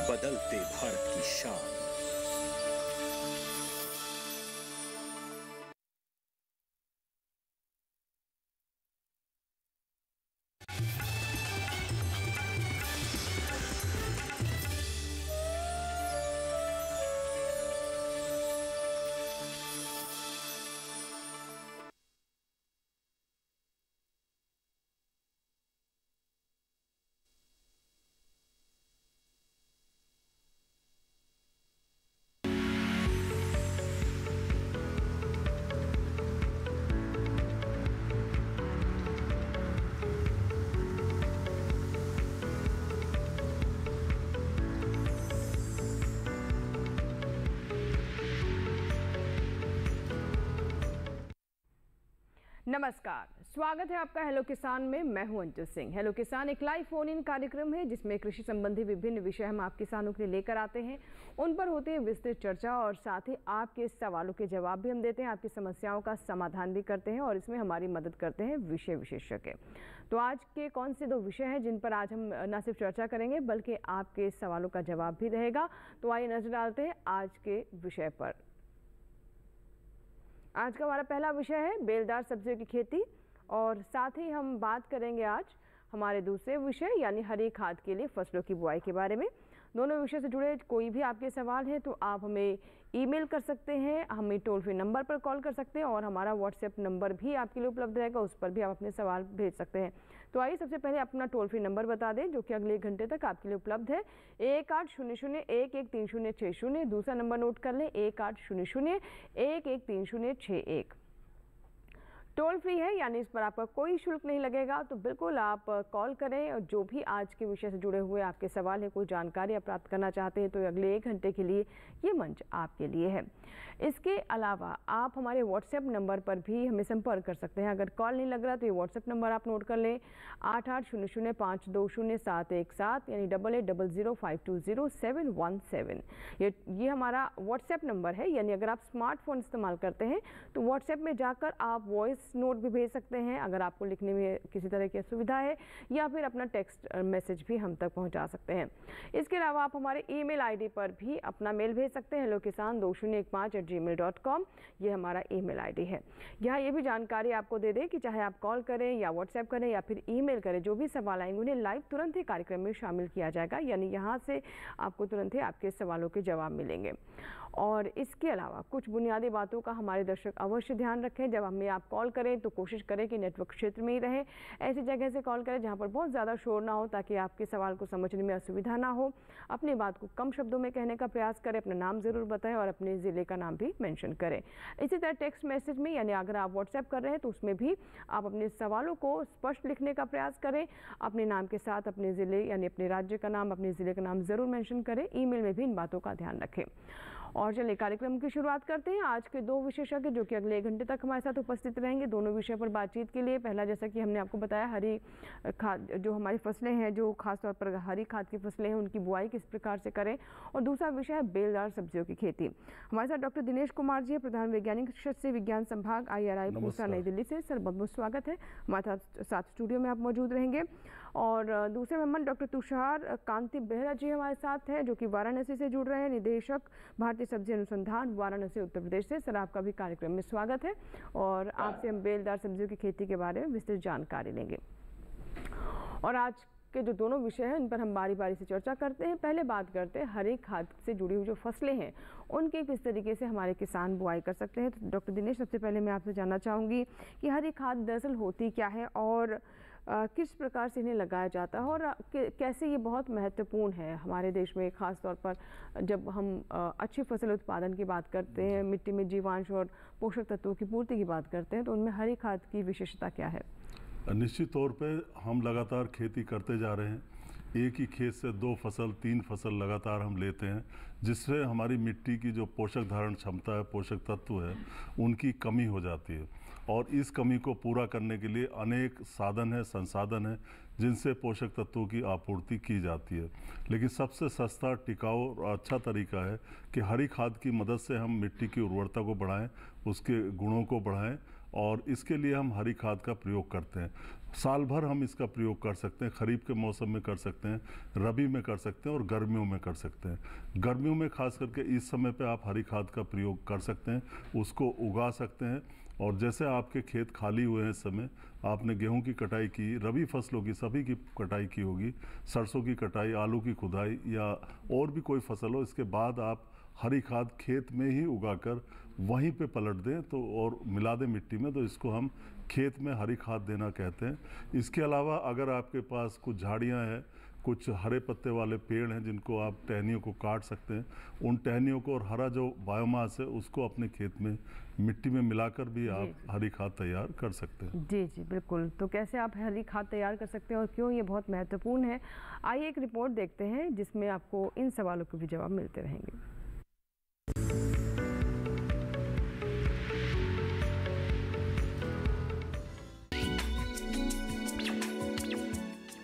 बदलते भारत की शान। नमस्कार, स्वागत है आपका हेलो किसान में। मैं हूं अंजू सिंह। हेलो किसान एक लाइव फोन इन कार्यक्रम है जिसमें कृषि संबंधी विभिन्न विषय हम आप किसानों के लिए लेकर आते हैं। उन पर होती है विस्तृत चर्चा और साथ ही आपके सवालों के जवाब भी हम देते हैं, आपकी समस्याओं का समाधान भी करते हैं और इसमें हमारी मदद करते हैं विषय विशेषज्ञ। तो आज के कौन से 2 विषय हैं जिन पर आज हम न सिर्फ चर्चा करेंगे बल्कि आपके सवालों का जवाब भी रहेगा। तो आइए नजर डालते हैं आज के विषय पर। आज का हमारा पहला विषय है बेलदार सब्जियों की खेती और साथ ही हम बात करेंगे आज हमारे दूसरे विषय यानी हरी खाद के लिए फसलों की बुआई के बारे में। दोनों विषय से जुड़े कोई भी आपके सवाल हैं तो आप हमें ईमेल कर सकते हैं, हमें टोल फ्री नंबर पर कॉल कर सकते हैं और हमारा व्हाट्सएप नंबर भी आपके लिए उपलब्ध रहेगा, उस पर भी आप अपने सवाल भेज सकते हैं। तो आइए सबसे पहले अपना टोल फ्री नंबर बता दें जो कि अगले 1 घंटे तक आपके लिए उपलब्ध है। 1800-113060। दूसरा नंबर नोट कर लें 1800-113061। टोल फ्री है यानी इस पर आपका कोई शुल्क नहीं लगेगा। तो बिल्कुल आप कॉल करें और जो भी आज के विषय से जुड़े हुए आपके सवाल है, कोई जानकारी आप प्राप्त करना चाहते हैं तो अगले 1 घंटे के लिए ये मंच आपके लिए है। इसके अलावा आप हमारे व्हाट्सएप नंबर पर भी हमें संपर्क कर सकते हैं। अगर कॉल नहीं लग रहा तो ये व्हाट्सएप नंबर आप नोट कर लें 8800520717 यानी 8800520717। ये हमारा व्हाट्सएप नंबर है। यानी अगर आप स्मार्टफोन इस्तेमाल करते हैं तो व्हाट्सएप में जाकर आप वॉइस नोट भी भेज सकते हैं अगर आपको लिखने में किसी तरह की असुविधा है, या फिर अपना टेक्स्ट मैसेज भी हम तक पहुंचा सकते हैं। इसके अलावा आप हमारे ईमेल आईडी पर भी अपना मेल भेज सकते हैं hellokisan2015@gmail.com। ये हमारा ईमेल आईडी है। यहाँ ये भी जानकारी आपको दे दें कि चाहे आप कॉल करें या व्हाट्सएप करें या फिर ईमेल करें, जो भी सवाल आएंगे उन्हें लाइव तुरंत ही कार्यक्रम में शामिल किया जाएगा। यानी यहाँ से आपको तुरंत ही आपके सवालों के जवाब मिलेंगे। और इसके अलावा कुछ बुनियादी बातों का हमारे दर्शक अवश्य ध्यान रखें। जब हमें आप कॉल करें तो कोशिश करें कि नेटवर्क क्षेत्र में ही रहें। ऐसी जगह से कॉल करें जहां पर बहुत ज़्यादा शोर ना हो ताकि आपके सवाल को समझने में असुविधा ना हो। अपनी बात को कम शब्दों में कहने का प्रयास करें, अपना नाम ज़रूर बताएं और अपने ज़िले का नाम भी मेंशन करें। इसी तरह टेक्स्ट मैसेज में यानी अगर आप व्हाट्सएप कर रहे हैं तो उसमें भी आप अपने सवालों को स्पष्ट लिखने का प्रयास करें। अपने नाम के साथ अपने ज़िले यानी अपने राज्य का नाम, अपने ज़िले का नाम ज़रूर मेंशन करें। ईमेल में भी इन बातों का ध्यान रखें। और चलिए कार्यक्रम की शुरुआत करते हैं। आज के 2 विशेषज्ञ जो कि अगले 1 घंटे तक हमारे साथ उपस्थित रहेंगे दोनों विषय पर बातचीत के लिए। पहला, जैसा कि हमने आपको बताया, हरी खाद जो हमारी फसलें हैं, जो खासतौर पर हरी खाद की फसलें हैं, उनकी बुआई किस प्रकार से करें। और दूसरा विषय है बेलदार सब्जियों की खेती। हमारे साथ डॉक्टर दिनेश कुमार जी है, प्रधान वैज्ञानिक कृषि विज्ञान संभाग IRI पूसा नई दिल्ली से। सर बहुत बहुत स्वागत है। हमारे साथ स्टूडियो में आप मौजूद रहेंगे। और दूसरे मेहमान डॉक्टर तुषार कांति बेहरा जी हमारे साथ हैं जो कि वाराणसी से जुड़ रहे हैं, निदेशक भारतीय सब्जी अनुसंधान वाराणसी उत्तर प्रदेश से। सर आपका भी कार्यक्रम में स्वागत है और आपसे हम बेलदार सब्जियों की खेती के बारे में विस्तृत जानकारी लेंगे। और आज के जो दोनों विषय हैं इन पर हम बारी बारी से चर्चा करते हैं। पहले बात करते हैं हरी खाद से जुड़ी हुई जो फसलें हैं उनके किस तरीके से हमारे किसान बुआई कर सकते हैं। तो डॉक्टर दिनेश, सबसे पहले मैं आपसे जानना चाहूँगी कि हरी खाद दरअसल होती क्या है और किस प्रकार से इन्हें लगाया जाता है और कैसे ये बहुत महत्वपूर्ण है हमारे देश में, ख़ास तौर पर जब हम अच्छी फसल उत्पादन की बात करते हैं, मिट्टी में जीवांश और पोषक तत्वों की पूर्ति की बात करते हैं, तो उनमें हरी खाद की विशेषता क्या है? निश्चित तौर पे हम लगातार खेती करते जा रहे हैं। एक ही खेत से 2 फसल 3 फसल लगातार हम लेते हैं, जिससे हमारी मिट्टी की जो पोषक धारण क्षमता है, पोषक तत्व है, उनकी कमी हो जाती है। और इस कमी को पूरा करने के लिए अनेक साधन है, संसाधन है, जिनसे पोषक तत्वों की आपूर्ति की जाती है। लेकिन सबसे सस्ता, टिकाऊ और अच्छा तरीका है कि हरी खाद की मदद से हम मिट्टी की उर्वरता को बढ़ाएं, उसके गुणों को बढ़ाएं और इसके लिए हम हरी खाद का प्रयोग करते हैं। साल भर हम इसका प्रयोग कर सकते हैं, खरीफ के मौसम में कर सकते हैं, रबी में कर सकते हैं और गर्मियों में कर सकते हैं। गर्मियों में खास करके इस समय पे आप हरी खाद का प्रयोग कर सकते हैं, उसको उगा सकते हैं। और जैसे आपके खेत खाली हुए हैं इस समय, आपने गेहूं की कटाई की, रबी फसलों की सभी की कटाई की होगी, सरसों की कटाई, आलू की खुदाई या और भी कोई फसल हो, इसके बाद आप हरी खाद खेत में ही उगाकर वहीं पे पलट दें तो और मिला दें मिट्टी में, तो इसको हम खेत में हरी खाद देना कहते हैं। इसके अलावा अगर आपके पास कुछ झाड़ियां हैं, कुछ हरे पत्ते वाले पेड़ हैं जिनको आप टहनियों को काट सकते हैं, उन टहनियों को और हरा जो बायोमास है उसको अपने खेत में मिट्टी में मिलाकर भी आप हरी खाद तैयार कर सकते हैं। जी जी बिल्कुल। तो कैसे आप हरी खाद तैयार कर सकते हैं और क्यों ये बहुत महत्वपूर्ण है, आइए एक रिपोर्ट देखते हैं जिसमें आपको इन सवालों के भी जवाब मिलते रहेंगे।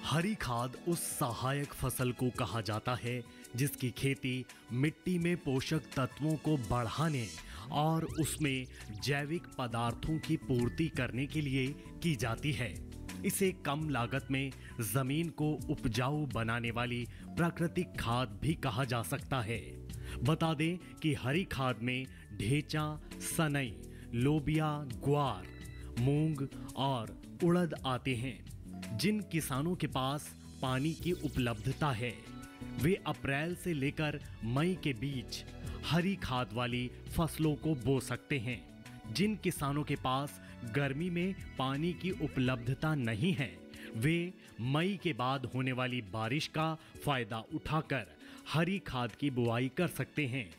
हरी खाद उस सहायक फसल को कहा जाता है जिसकी खेती मिट्टी में पोषक तत्वों को बढ़ाने और उसमें जैविक पदार्थों की पूर्ति करने के लिए की जाती है। इसे कम लागत में जमीन को उपजाऊ बनाने वाली प्राकृतिक खाद भी कहा जा सकता है। बता दें कि हरी खाद में ढेंचा, सनई, लोबिया, ग्वार, मूंग और उड़द आते हैं। जिन किसानों के पास पानी की उपलब्धता है वे अप्रैल से लेकर मई के बीच हरी खाद वाली फसलों को बो सकते हैं। जिन किसानों के पास गर्मी में पानी की उपलब्धता नहीं है वे मई के बाद होने वाली बारिश का फायदा उठाकर हरी खाद की बुआई कर सकते हैं।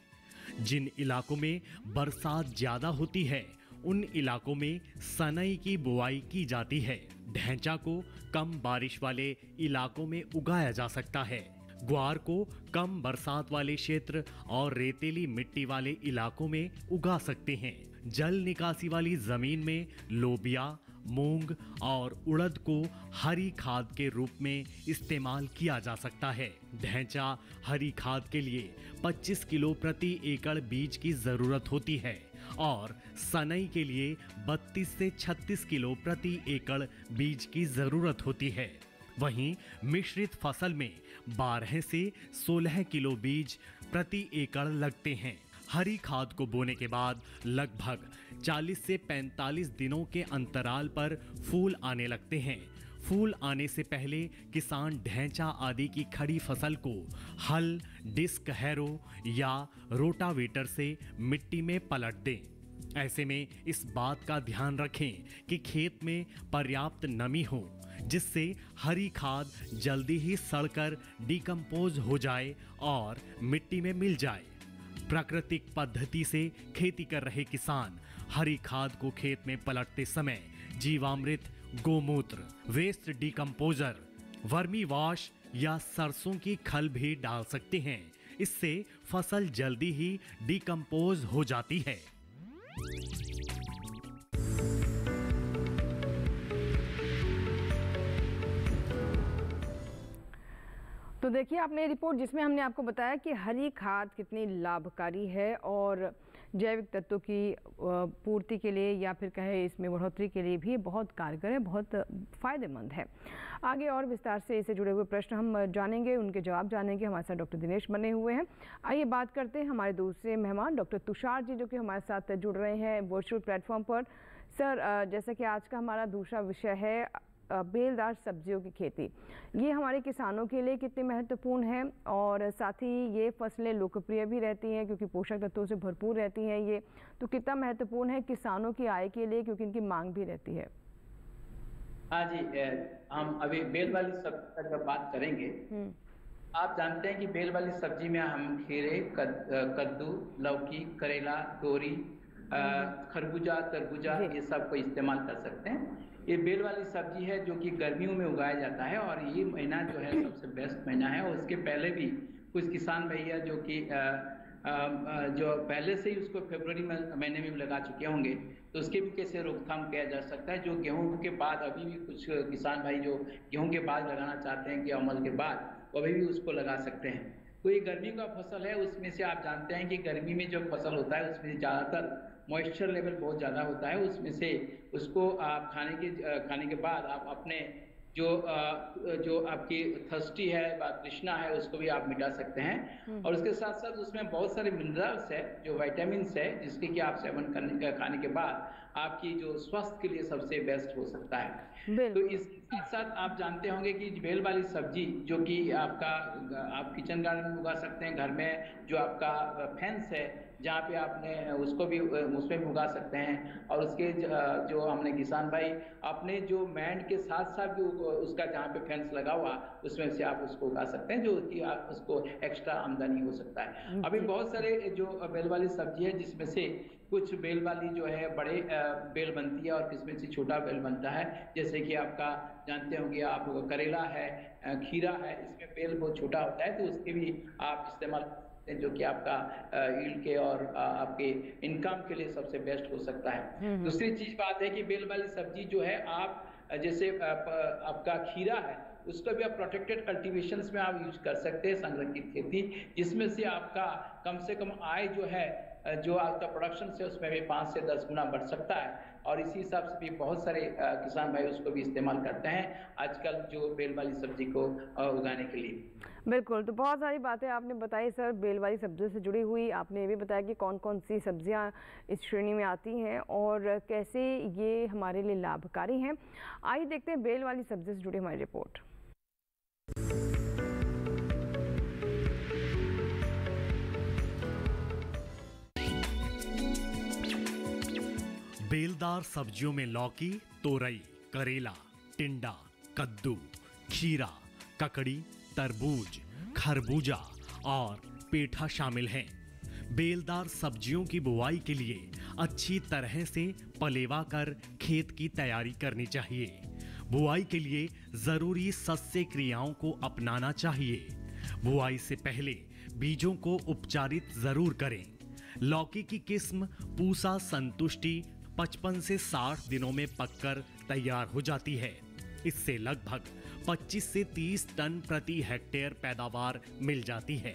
जिन इलाकों में बरसात ज्यादा होती है उन इलाकों में सनई की बुआई की जाती है। ढैंचा को कम बारिश वाले इलाकों में उगाया जा सकता है। ग्वार को कम बरसात वाले क्षेत्र और रेतीली मिट्टी वाले इलाकों में उगा सकते हैं। जल निकासी वाली जमीन में लोबिया, मूंग और उड़द को हरी खाद के रूप में इस्तेमाल किया जा सकता है। ढैंचा हरी खाद के लिए 25 किलो प्रति एकड़ बीज की जरूरत होती है और सनई के लिए 32 से 36 किलो प्रति एकड़ बीज की जरूरत होती है। वहीं मिश्रित फसल में 12 से 16 किलो बीज प्रति एकड़ लगते हैं। हरी खाद को बोने के बाद लगभग 40 से 45 दिनों के अंतराल पर फूल आने लगते हैं। फूल आने से पहले किसान ढैंचा आदि की खड़ी फसल को हल, डिस्क हैरो या रोटावेटर से मिट्टी में पलट दें। ऐसे में इस बात का ध्यान रखें कि खेत में पर्याप्त नमी हो जिससे हरी खाद जल्दी ही सड़कर डिकम्पोज हो जाए और मिट्टी में मिल जाए। प्राकृतिक पद्धति से खेती कर रहे किसान हरी खाद को खेत में पलटते समय जीवामृत, गोमूत्र, वेस्ट डिकम्पोजर, वर्मी वॉश या सरसों की खल भी डाल सकते हैं। इससे फसल जल्दी ही डिकम्पोज हो जाती है। तो देखिए आपने रिपोर्ट जिसमें हमने आपको बताया कि हरी खाद कितनी लाभकारी है और जैविक तत्वों की पूर्ति के लिए या फिर कहे इसमें बढ़ोतरी के लिए भी बहुत कारगर है, बहुत फ़ायदेमंद है। आगे और विस्तार से इससे जुड़े हुए प्रश्न हम जानेंगे, उनके जवाब जानेंगे। हमारे साथ डॉक्टर दिनेश बने हुए हैं। आइए बात करते हैं हमारे दूसरे मेहमान डॉक्टर तुषार जी, जो कि हमारे साथ जुड़ रहे हैं वर्चुअल प्लेटफॉर्म पर। सर, जैसा कि आज का हमारा दूसरा विषय है बेलदार सब्जियों की खेती, ये हमारे किसानों के लिए कितनी महत्वपूर्ण है और साथ ही ये फसलें लोकप्रिय भी रहती हैं क्योंकि पोषक तत्वों से भरपूर रहती हैं। ये तो कितना महत्वपूर्ण है किसानों की आय के लिए क्योंकि इनकी मांग भी रहती है। हाँ जी, हम अभी बेल वाली सब्जी का जब बात करेंगे, आप जानते हैं कि बेल वाली सब्जी में हम खीरे, कद्दू, लौकी, करेला, तोरी, खरबूजा, तरबूजा ये सब को इस्तेमाल कर सकते हैं। ये बेल वाली सब्जी है जो कि गर्मियों में उगाया जाता है और ये महीना जो है सबसे बेस्ट महीना है। और उसके पहले भी कुछ किसान भैया जो कि जो पहले से ही उसको फरवरी महीने में लगा चुके होंगे, तो उसके भी कैसे रोकथाम किया जा सकता है। जो गेहूं के बाद अभी भी कुछ किसान भाई जो गेहूं के बाद लगाना चाहते हैं कि अमल के बाद, वो अभी भी उसको लगा सकते हैं। तो ये गर्मी का फसल है, उसमें से आप जानते हैं कि गर्मी में जो फसल होता है उसमें ज़्यादातर मॉइस्चर लेवल बहुत ज़्यादा होता है, उसमें से उसको आप खाने के बाद आप अपने जो आपकी थर्स्टी है व तृष्णा है उसको भी आप मिटा सकते हैं। और उसके साथ साथ उसमें बहुत सारे मिनरल्स है, जो विटामिन्स है, जिसके कि आप सेवन खाने के बाद आपकी जो स्वास्थ्य के लिए सबसे बेस्ट हो सकता है। तो इसके साथ साथ आप जानते होंगे कि बेल वाली सब्जी जो कि आप किचन गार्डन में उगा सकते हैं, घर में जो आपका फेंस है जहाँ पे आपने उसमें भी उगा सकते हैं। और उसके जो हमने किसान भाई अपने जो मैंड के साथ साथ भी उसका जहाँ पे फेंस लगा हुआ उसमें से आप उसको उगा सकते हैं, जो कि आप उसको एक्स्ट्रा आमदनी हो सकता है। अभी बहुत सारे जो बेल वाली सब्जी है जिसमें से कुछ बेल वाली जो है बड़े बेल बनती है और किसमें से छोटा बेल बनता है, जैसे कि आपका जानते होंगे आप करेला है, खीरा है, इसमें बेल बहुत छोटा होता है, तो उसके भी आप इस्तेमाल जो कि आपका यील्ड के और आपके इनकम के लिए सबसे बेस्ट हो सकता है। दूसरी चीज बात है कि बेल वाली सब्जी जो है आप जैसे आपका खीरा है उसको भी आप प्रोटेक्टेड कल्टीवेशंस में आप यूज कर सकते हैं, संरक्षित खेती, जिसमें से आपका कम से कम आय जो है जो आपका प्रोडक्शन से उसमें भी 5 से 10 गुना बढ़ सकता है। और इसी हिसाब से भी बहुत सारे किसान भाई उसको भी इस्तेमाल करते हैं आजकल जो बेल वाली सब्जी को उगाने के लिए। बिल्कुल, तो बहुत सारी बातें आपने बताई सर बेल वाली सब्जियों से जुड़ी हुई। आपने ये भी बताया कि कौन कौन सी सब्जियां इस श्रेणी में आती हैं और कैसे ये हमारे लिए लाभकारी हैं। आइए देखते हैं बेल वाली सब्जी से जुड़ी हमारी रिपोर्ट। बेलदार सब्जियों में लौकी, तोरई, करेला, टिंडा, कद्दू, खीरा, ककड़ी, तरबूज, खरबूजा और पेठा शामिल हैं। बेलदार सब्जियों की बुवाई के लिए अच्छी तरह से पलेवा कर खेत की तैयारी करनी चाहिए। बुआई के लिए जरूरी सस्य क्रियाओं को अपनाना चाहिए। बुआई से पहले बीजों को उपचारित जरूर करें। लौकी की किस्म पूसा संतुष्टि 55 से 60 दिनों में पककर तैयार हो जाती है। इससे लगभग 25 से 30 टन प्रति हेक्टेयर पैदावार मिल जाती है।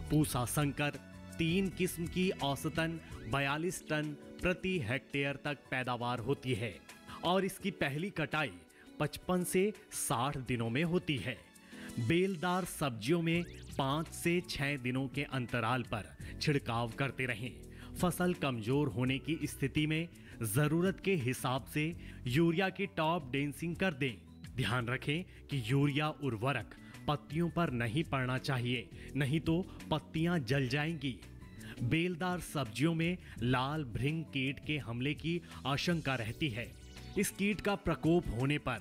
पूसा संकर 3 किस्म की औसतन 42 टन प्रति हेक्टेयर तक पैदावार होती है और इसकी पहली कटाई 55 से 60 दिनों में होती है। बेलदार सब्जियों में 5 से 6 दिनों के अंतराल पर छिड़काव करते रहें। फसल कमजोर होने की स्थिति में जरूरत के हिसाब से यूरिया की टॉप डेंसिंग कर दें। ध्यान रखें कि यूरिया उर्वरक पत्तियों पर नहीं पड़ना चाहिए, नहीं तो पत्तियां जल जाएंगी। बेलदार सब्जियों में लाल भृंग कीट के हमले की आशंका रहती है। इस कीट का प्रकोप होने पर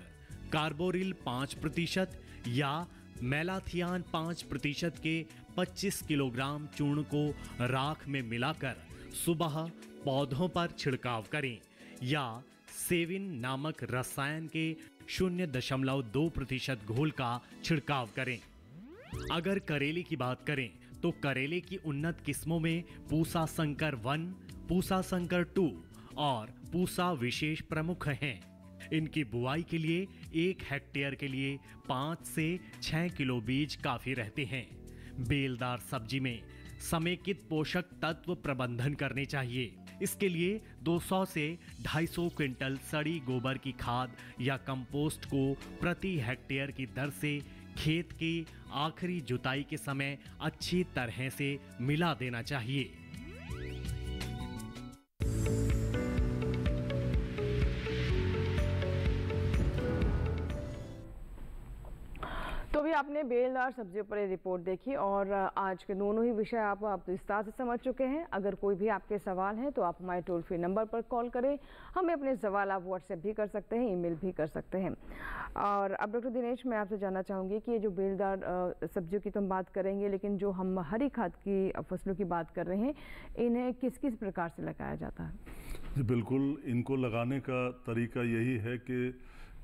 कार्बोरिल 5% या मेलाथियान 5% के 25 किलोग्राम चूर्ण को राख में मिलाकर सुबह पौधों पर छिड़काव करें या सेविन नामक रसायन के 0.2% घोल का छिड़काव करें। अगर करेले की बात करें तो करेले की उन्नत किस्मों में पूसा संकर 1, पूसा संकर 2 और पूसा विशेष प्रमुख हैं। इनकी बुआई के लिए 1 हेक्टेयर के लिए 5 से 6 किलो बीज काफी रहते हैं। बेलदार सब्जी में समेकित पोषक तत्व प्रबंधन करने चाहिए। इसके लिए 200 से 250 क्विंटल सड़ी गोबर की खाद या कंपोस्ट को प्रति हेक्टेयर की दर से खेत की आखिरी जुताई के समय अच्छी तरह से मिला देना चाहिए। तो भी आपने बेलदार सब्जियों पर रिपोर्ट देखी और आज के दोनों ही विषय आप विस्तार से समझ चुके हैं। अगर कोई भी आपके सवाल हैं तो आप हमारे टोल फ्री नंबर पर कॉल करें। हमें अपने सवाल आप व्हाट्सएप भी कर सकते हैं, ईमेल भी कर सकते हैं। और अब डॉक्टर दिनेश, मैं आपसे जानना चाहूँगी कि ये जो बेलदार सब्जियों की तो हम बात करेंगे, लेकिन जो हम हरी खाद की फसलों की बात कर रहे हैं, इन्हें किस किस प्रकार से लगाया जाता है? बिल्कुल, इनको लगाने का तरीका यही है कि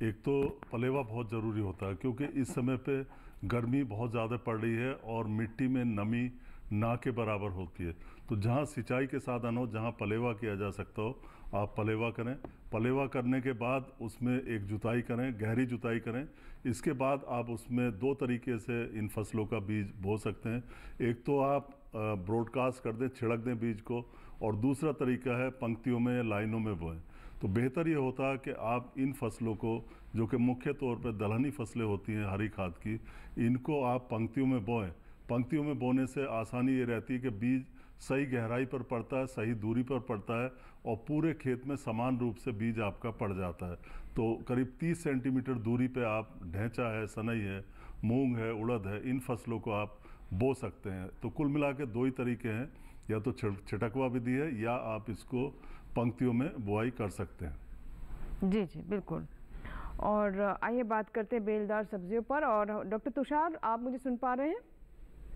एक तो पलेवा बहुत ज़रूरी होता है, क्योंकि इस समय पे गर्मी बहुत ज़्यादा पड़ रही है और मिट्टी में नमी ना के बराबर होती है। तो जहाँ सिंचाई के साधन हो, जहाँ पलेवा किया जा सकता हो, आप पलेवा करें। पलेवा करने के बाद उसमें एक जुताई करें, गहरी जुताई करें। इसके बाद आप उसमें 2 तरीके से इन फसलों का बीज बो सकते हैं। एक तो आप ब्रॉडकास्ट कर दें, छिड़क दें बीज को, और दूसरा तरीका है पंक्तियों में या लाइनों में बोएं। तो बेहतर ये होता है कि आप इन फसलों को, जो कि मुख्य तौर पर दलहनी फसलें होती हैं हरी खाद की, इनको आप पंक्तियों में बोएं। पंक्तियों में बोने से आसानी ये रहती है कि बीज सही गहराई पर पड़ता है, सही दूरी पर पड़ता है और पूरे खेत में समान रूप से बीज आपका पड़ जाता है। तो करीब 30 सेंटीमीटर दूरी पे आप ढैंचा है, सनई है, मूंग है, उड़द है, इन फसलों को आप बो सकते हैं। तो कुल मिला के दो ही तरीके हैं, या तो छिटकवा विधि है या आप इसको पंक्तियों में बुआई कर सकते हैं। जी जी बिल्कुल। और आइए बात करते हैं बेलदार सब्जियों पर। और डॉक्टर तुषार, आप मुझे सुन पा रहे हैं?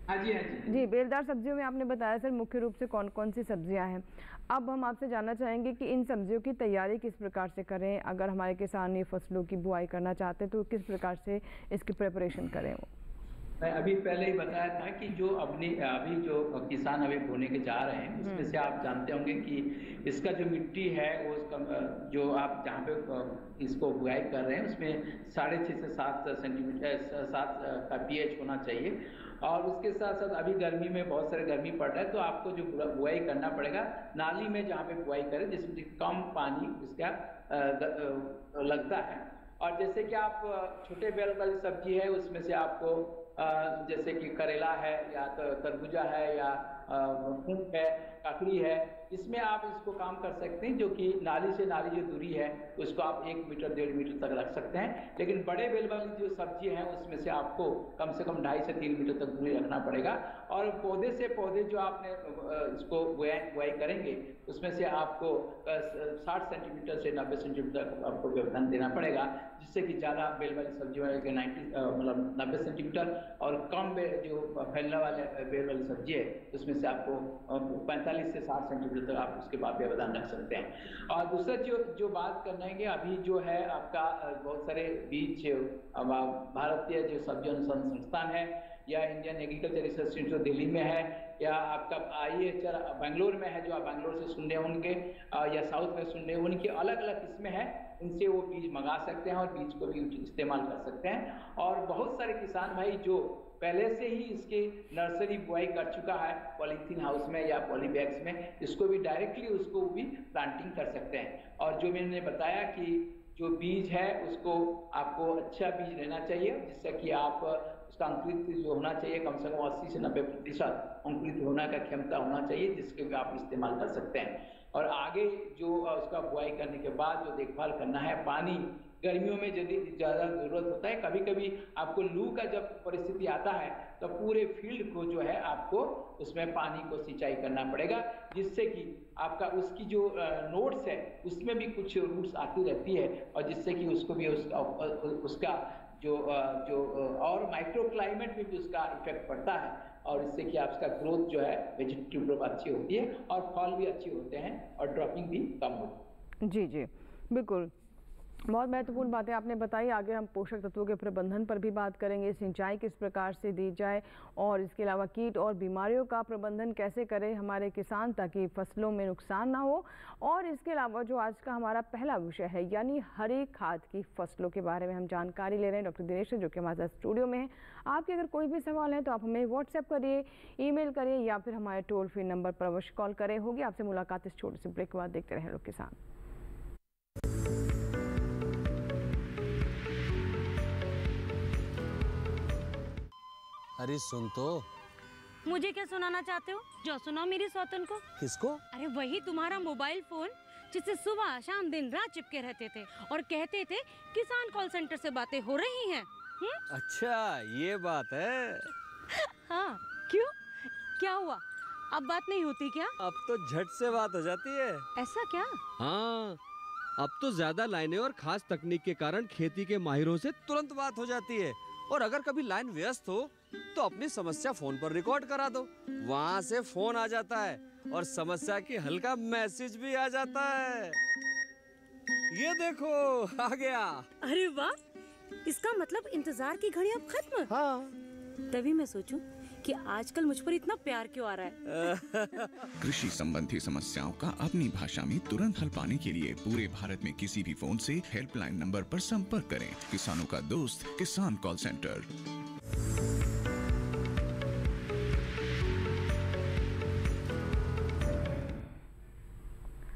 हाँ जी, हाँ जी। जी, बेलदार सब्जियों में आपने बताया सर मुख्य रूप से कौन कौन सी सब्जियां हैं। अब हम आपसे जानना चाहेंगे कि इन सब्जियों की तैयारी किस प्रकार से करें। अगर हमारे किसान ये फसलों की बुआई करना चाहते हैं तो किस प्रकार से इसकी प्रिपरेशन करें वो? मैं अभी पहले ही बताया था कि जो अभी जो किसान अभी बोने के जा रहे हैं उसमें से आप जानते होंगे कि इसका जो मिट्टी है वो उसका जो आप जहाँ पे इसको बुआई कर रहे हैं उसमें 6.5 से 7 सेंटीमीटर 7 का pH होना चाहिए। और उसके साथ साथ अभी गर्मी में बहुत सारे गर्मी पड़ रहा है तो आपको जो बुआई करना पड़ेगा नाली में, जहाँ पे बुआई करें जिसमें कम पानी इसका लगता है। और जैसे कि आप छोटे बेल वाली सब्जी है उसमें से आपको जैसे कि करेला है या तरबूजा है या फूल है, ककड़ी है, इसमें आप इसको काम कर सकते हैं। जो कि नाली से नाली जो दूरी है उसको आप 1 मीटर 1.5 मीटर तक रख सकते हैं। लेकिन बड़े बेल वाली जो सब्जी है उसमें से आपको कम से कम 2.5 से 3 मीटर तक दूरी रखना पड़ेगा। और पौधे से पौधे जो आपने इसको बुआई करेंगे उसमें से आपको 60 सेंटीमीटर से 90 सेंटीमीटर तक आपको व्यवधान देना पड़ेगा, जिससे कि ज़्यादा बेल वाली सब्जी वाले 90 सेंटीमीटर और कम जो फैलने वाले बेल वाली सब्जी है उसमें से आपको 45 से 60 सेंटीमीटर तक आप उसके बाद व्यवधान रख सकते हैं। और दूसरा जो बात करना है कि अभी जो है आपका बहुत सारे बीज भारतीय जो सब्जी अनुसंधान संस्थान है या Indian agriculture research institute Delhi में है या आपका IHR बेंगलोर में है, जो आप बेंगलोर से सुन रहे हैं उनके या साउथ में सुन रहे हैं उनकी अलग अलग किस्में हैं, उनसे वो बीज मंगा सकते हैं और बीज को भी इस्तेमाल कर सकते हैं। और बहुत सारे किसान भाई जो पहले से ही इसके नर्सरी बुआई कर चुका है पॉलीथीन हाउस में या पॉली बैग्स में, इसको भी डायरेक्टली उसको भी प्लांटिंग कर सकते हैं। और जो मैंने बताया कि जो बीज है उसको आपको अच्छा बीज लेना चाहिए, जिससे कि आप उसका अंकुरित जो होना चाहिए कम से कम 80 से 90% अंकुरित होने का क्षमता होना चाहिए, जिसके भी आप इस्तेमाल कर सकते हैं। और आगे जो उसका बुआई करने के बाद जो देखभाल करना है, पानी गर्मियों में यदि ज़्यादा ज़रूरत होता है, कभी कभी आपको लू का जब परिस्थिति आता है तो पूरे फील्ड को जो है आपको उसमें पानी को सिंचाई करना पड़ेगा, जिससे कि आपका उसकी जो नोड्स है उसमें भी कुछ रूट्स आती रहती है और जिससे कि उसको भी उसका जो और माइक्रो क्लाइमेट में भी उसका इफेक्ट पड़ता है और इससे कि आपका ग्रोथ जो है वेजिटेटिव ग्रोथ अच्छी होती है और फल भी अच्छे होते हैं और ड्रॉपिंग भी कम होती है। जी जी बिल्कुल, बहुत महत्वपूर्ण बातें आपने बताई। आगे हम पोषक तत्वों के प्रबंधन पर भी बात करेंगे, सिंचाई किस प्रकार से दी जाए और इसके अलावा कीट और बीमारियों का प्रबंधन कैसे करें हमारे किसान ताकि फसलों में नुकसान ना हो। और इसके अलावा जो आज का हमारा पहला विषय है यानी हरी खाद की फसलों के बारे में हम जानकारी ले रहे हैं डॉक्टर दिनेश जो कि हमारे साथ स्टूडियो में है। आपके अगर कोई भी सवाल है तो आप हमें व्हाट्सएप करिए, ईमेल करिए या फिर हमारे टोल फ्री नंबर पर अवश्य कॉल करें। होगी आपसे मुलाकात इस छोटे से ब्रेक के बाद। देखते रहें लोग किसान। अरे सुन तो। मुझे क्या सुनाना चाहते हो? जो सुनाओ मेरी सौतन को। किसको? अरे वही तुम्हारा मोबाइल फोन जिससे सुबह शाम दिन रात चिपके रहते थे और कहते थे किसान कॉल सेंटर से बातें हो रही हैं। अच्छा ये बात है। हाँ क्यों, क्या हुआ? अब बात नहीं होती क्या? अब तो झट से बात हो जाती है। ऐसा क्या? हाँ, अब तो ज्यादा लाइनें और खास तकनीक के कारण खेती के माहिरों से तुरंत बात हो जाती है। और अगर कभी लाइन व्यस्त हो तो अपनी समस्या फोन पर रिकॉर्ड करा दो, वहाँ से फोन आ जाता है और समस्या की हल का मैसेज भी आ जाता है। ये देखो आ गया। अरे वाह, इसका मतलब इंतजार की घड़ी अब खत्म। हाँ। तभी मैं सोचूं कि आजकल मुझ पर इतना प्यार क्यों आ रहा है। कृषि संबंधी समस्याओं का अपनी भाषा में तुरंत हल पाने के लिए पूरे भारत में किसी भी फोन से हेल्पलाइन नंबर पर संपर्क करें। किसानों का दोस्त किसान कॉल सेंटर।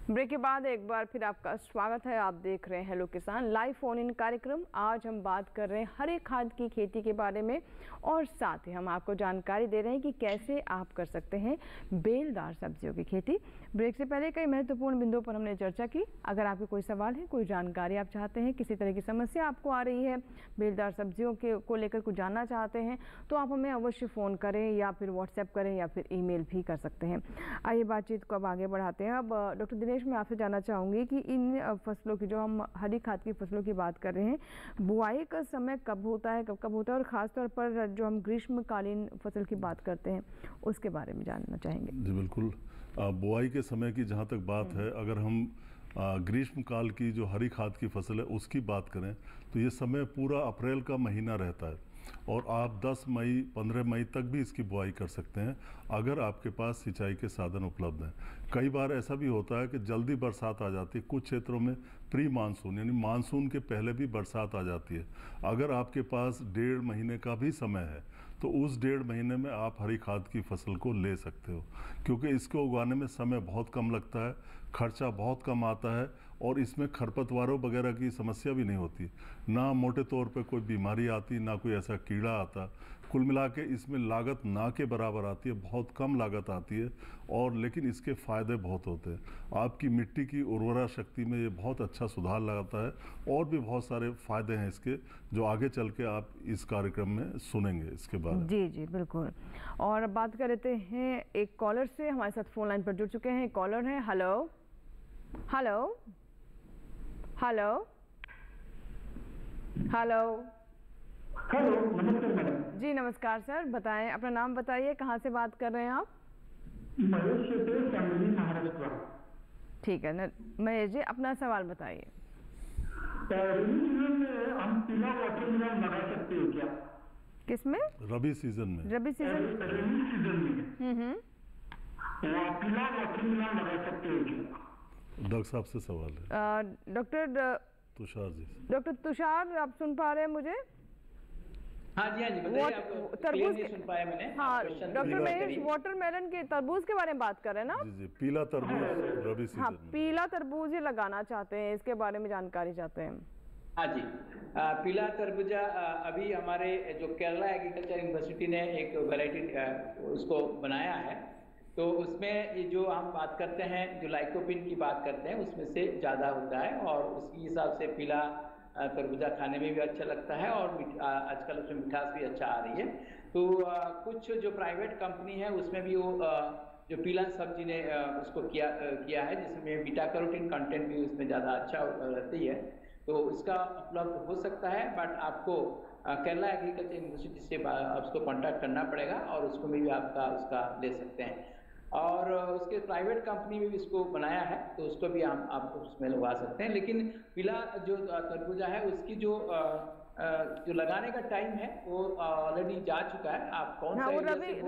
ब्रेक के बाद एक बार फिर आपका स्वागत है। आप देख रहे हैं हेलो किसान लाइव फोन इन कार्यक्रम। आज हम बात कर रहे हैं हरे खाद की खेती के बारे में और साथ ही हम आपको जानकारी दे रहे हैं कि कैसे आप कर सकते हैं बेलदार सब्जियों की खेती। ब्रेक से पहले कई महत्वपूर्ण बिंदुओं पर हमने चर्चा की। अगर आपके कोई सवाल है, कोई जानकारी आप चाहते हैं, किसी तरह की समस्या आपको आ रही है, बेलदार सब्जियों को लेकर कुछ जानना चाहते हैं, तो आप हमें अवश्य फ़ोन करें या फिर व्हाट्सएप करें या फिर ईमेल भी कर सकते हैं। आइए बातचीत को अब आगे बढ़ाते हैं। अब डॉक्टर दिनेश, मैं आपसे जानना चाहूँगी कि इन फसलों की, जो हम हरी खाद की फसलों की बात कर रहे हैं, बुआई का समय कब होता है, कब होता है, और ख़ासतौर पर जो हम ग्रीष्मकालीन फसल की बात करते हैं उसके बारे में जानना चाहेंगे। जी बिल्कुल। बुआई के समय की जहाँ तक बात है, अगर हम ग्रीष्मकाल की जो हरी खाद की फसल है उसकी बात करें तो ये समय पूरा अप्रैल का महीना रहता है और आप 10 मई 15 मई तक भी इसकी बुआई कर सकते हैं अगर आपके पास सिंचाई के साधन उपलब्ध हैं। कई बार ऐसा भी होता है कि जल्दी बरसात आ जाती है, कुछ क्षेत्रों में प्री मानसून यानी मानसून के पहले भी बरसात आ जाती है। अगर आपके पास 1.5 महीने का भी समय है तो उस 1.5 महीने में आप हरी खाद की फसल को ले सकते हो, क्योंकि इसको उगाने में समय बहुत कम लगता है, खर्चा बहुत कम आता है और इसमें खरपतवारों वगैरह की समस्या भी नहीं होती, ना मोटे तौर पे कोई बीमारी आती, ना कोई ऐसा कीड़ा आता। कुल मिला के इसमें लागत ना के बराबर आती है, बहुत कम लागत आती है और लेकिन इसके फ़ायदे बहुत होते हैं। आपकी मिट्टी की उर्वरा शक्ति में ये बहुत अच्छा सुधार लाता है और भी बहुत सारे फ़ायदे हैं इसके, जो आगे चल के आप इस कार्यक्रम में सुनेंगे इसके बारे में। जी जी बिल्कुल। और अब बात कर लेते हैं एक कॉलर से, हमारे साथ फ़ोन लाइन पर जुड़ चुके हैं। कॉलर हैं, hello hello hello hello hello, नमस्कार मैडम। जी नमस्कार सर, बताएं, अपना नाम बताइए, कहाँ से बात कर रहे हैं आप? महेश से सांगली, महाराष्ट्र। ठीक है महेश जी, अपना सवाल बताइए। रबी सीजन में हम पीला वाटरमेलन लगा सकते हैं क्या? किसमें? रबी सीजन में। रबी सीजन रबी सीजन में पीला वाटरमेलन लगा सकते हैं क्या? डॉक्टर साहब से सवाल है। डॉक्टर तुषार जी। डॉक्टर तुषार, आप सुन पा रहे हैं मुझे? हाँ जी बताइए। तरबूज नहीं सुन पाया मैंने। हाँ डॉक्टर महेश, वाटरमेलन के तरबूज के बारे में बात कर रहे हैं ना? जी जी, पीला तरबूज रबी सीजन। हाँ, पीला तरबूज ही लगाना चाहते हैं, इसके बारे में जानकारी चाहते हैं। हाँ जी, पीला तरबूजा अभी हमारे जो केरला एग्रीकल्चर यूनिवर्सिटी ने एक वैरायटी उसको बनाया है, तो उसमें ये जो हम बात करते हैं, जो लाइकोपिन की बात करते हैं, उसमें से ज़्यादा होता है और उसी हिसाब से पीला तरबूजा खाने में भी अच्छा लगता है और आजकल उसमें मिठास भी अच्छा आ रही है। तो कुछ जो प्राइवेट कंपनी है उसमें भी वो जो पीला सब्जी ने उसको किया है, जिसमें बीटा कैरोटीन कंटेंट भी उसमें ज़्यादा अच्छा रहती है, तो इसका उपलब्ध हो सकता है। बट आपको केरला एग्रीकल्चर यूनिवर्सिटी से उसको कॉन्टैक्ट करना पड़ेगा और उसको भी आपका उसका ले सकते हैं। और उसके प्राइवेट कंपनी में भी इसको बनाया है, तो उसको भी हम आपको उसमें लगा सकते हैं। लेकिन पीला जो तरबूजा है उसकी जो लगाने का टाइम है वो ऑलरेडी जा चुका है। आप कौन सा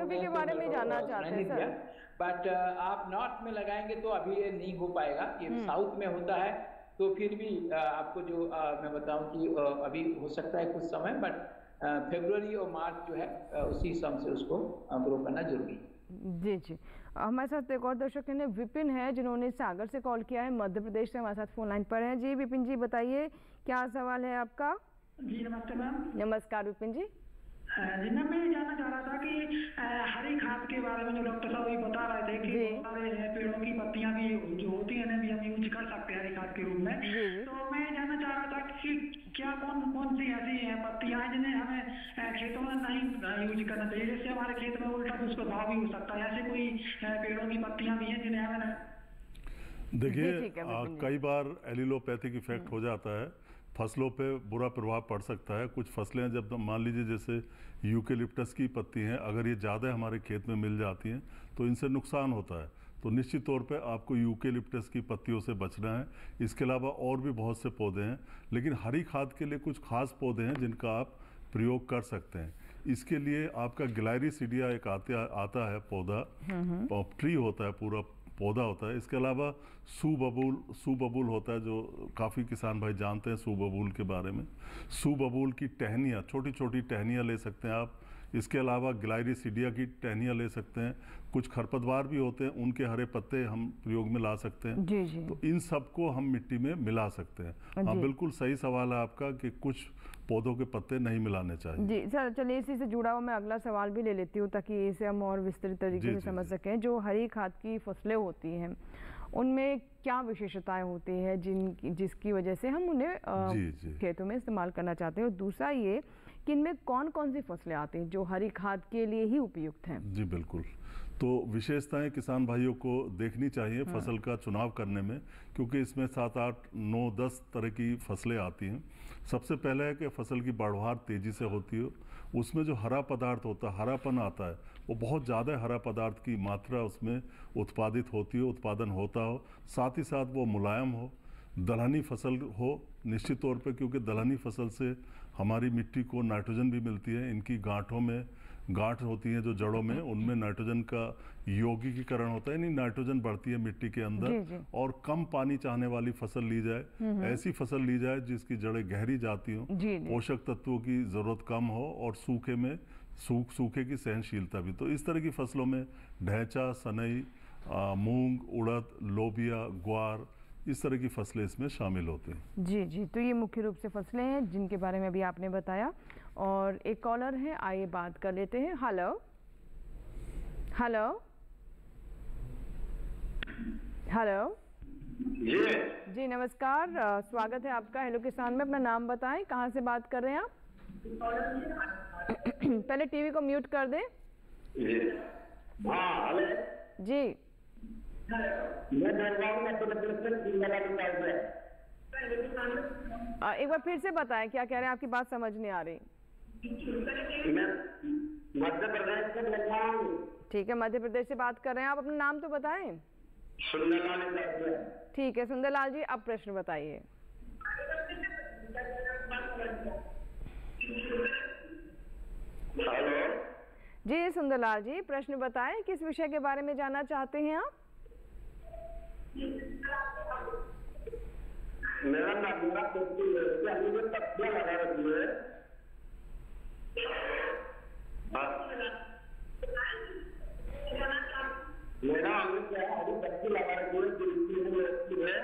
रबी के बारे में जानना चाहते हैं सर? बट आप नॉर्थ में लगाएंगे तो अभी ये नहीं हो पाएगा, ये साउथ में होता है, तो फिर भी आपको जो मैं बताऊं कि अभी हो सकता है कुछ समय, बट फरवरी और मार्च जो है उसी समय से उसको ग्रो करना जरूरी है। जी जी, हमारे साथ एक और दर्शक ने विपिन है, जिन्होंने सागर से कॉल किया है, मध्य प्रदेश से हमारे साथ फोन लाइन पर हैं। जी विपिन जी, बताइए क्या सवाल है आपका? जी नमस्ते मैम। नमस्कार विपिन जी। जी मैम, मैं ये जानना चाह रहा था कि हरी खाद के बारे में जो डॉक्टर साहब ये बता रहे थे कि बहुत सारे पेड़ों की पत्तियां भी जो होती है ना, भी हम यूज कर सकते हैं हरी खाद के रूप में। तो मैं जानना चाह रहा था कि क्या कौन सी ऐसी पत्तियां हैं जिन्हें हमें खेतों में नहीं यूज करना चाहिए, जिससे हमारे खेत में उल्टा दुष्प्रभाव भी हो सकता है? ऐसे कोई पेड़ों की पत्तियां भी हैं जिन्हें हमें? देखिए, कई बार एलिलोपैथिक इफेक्ट हो जाता है, फसलों पे बुरा प्रभाव पड़ सकता है। कुछ फसलें जब मान लीजिए जैसे यूकेलिप्टस की पत्ती हैं, अगर ये ज़्यादा हमारे खेत में मिल जाती हैं तो इनसे नुकसान होता है, तो निश्चित तौर पे आपको यूकेलिप्टस की पत्तियों से बचना है। इसके अलावा और भी बहुत से पौधे हैं, लेकिन हरी खाद के लिए कुछ खास पौधे हैं जिनका आप प्रयोग कर सकते हैं। इसके लिए आपका ग्लायरीसीडिया एक आता है पौधा, ट्री होता है, पूरा पौधा होता है। इसके अलावा सूबबूल होता है, जो काफ़ी किसान भाई जानते हैं सूबबूल के बारे में। सूबबूल की टहनियाँ, छोटी छोटी टहनियाँ ले सकते हैं आप, इसके अलावा ग्लाइरिसीडिया की टहनियाँ ले सकते हैं। कुछ खरपतवार भी होते हैं, उनके हरे पत्ते हम प्रयोग में ला सकते हैं। जी जी। तो इन सबको हम मिट्टी में मिला सकते हैं। हाँ, बिल्कुल सही सवाल है आपका कि कुछ पौधों के पत्ते नहीं मिलाने चाहिए। जी सर, चलिए इसी से जुड़ा हुआ मैं अगला सवाल भी ले लेती हूँ ताकि इसे हम और विस्तृत तरीके से समझ सकें। जो हरी खाद की फसलें होती हैं उनमें क्या विशेषताएं होती हैं जिसकी वजह से हम उन्हें खेतों में इस्तेमाल करना चाहते हैं, और दूसरा ये कि इनमें कौन कौन सी फसलें आती हैं जो हरी खाद के लिए ही उपयुक्त हैं? जी बिल्कुल। तो विशेषताएं किसान भाइयों को देखनी चाहिए फसल का चुनाव करने में, क्योंकि इसमें 7, 8, 9, 10 तरह की फसलें आती हैं। सबसे पहले है कि फसल की बढ़वार तेज़ी से होती हो, उसमें जो हरा पदार्थ होता है, हरापन आता है, वो बहुत ज़्यादा हरा पदार्थ की मात्रा उसमें उत्पादित होती हो, उत्पादन होता हो, साथ ही साथ वो मुलायम हो, दलहनी फसल हो निश्चित तौर पे, क्योंकि दलहनी फसल से हमारी मिट्टी को नाइट्रोजन भी मिलती है। इनकी गांठों में गांठ होती हैं जो जड़ों में, उनमें नाइट्रोजन का यौगिकीकरण होता है, यानी नाइट्रोजन बढ़ती है मिट्टी के अंदर। और कम पानी चाहने वाली फसल ली जाए, ऐसी फसल ली जाए जिसकी जड़ें गहरी जाती हों, पोषक तत्वों की ज़रूरत कम हो और सूखे में सूखे की सहनशीलता भी। तो इस तरह की फसलों में ढैंचा, सनई, मूंग, उड़द, लोबिया, ग्वार, इस तरह की फसलें इसमें शामिल होती हैं। जी जी। तो ये मुख्य रूप से फसलें हैं जिनके बारे में अभी आपने बताया। और एक कॉलर है, आइए बात कर लेते हैं। हेलो हेलो हेलो जी नमस्कार, स्वागत है आपका हेलो किसान में। अपना नाम बताएं, कहाँ से बात कर रहे हैं आप? पहले टीवी को म्यूट कर दें। जी एक बार फिर से बताएं, क्या कह रहे हैं, आपकी बात समझ नहीं आ रही। मध्य प्रदेश से बोल रहा हूं। ठीक है, मध्य प्रदेश से बात कर रहे हैं आप, अपना नाम तो बताएं। सुंदरलाल। ठीक है सुंदरलाल जी, अब प्रश्न बताइए। हेलो जी सुंदरलाल जी, प्रश्न बताएं, किस विषय के बारे में जानना चाहते हैं आप? मेरा नाम पत्तियां लगा रखी है। मेरा हरी पत्ती लगा रखी है।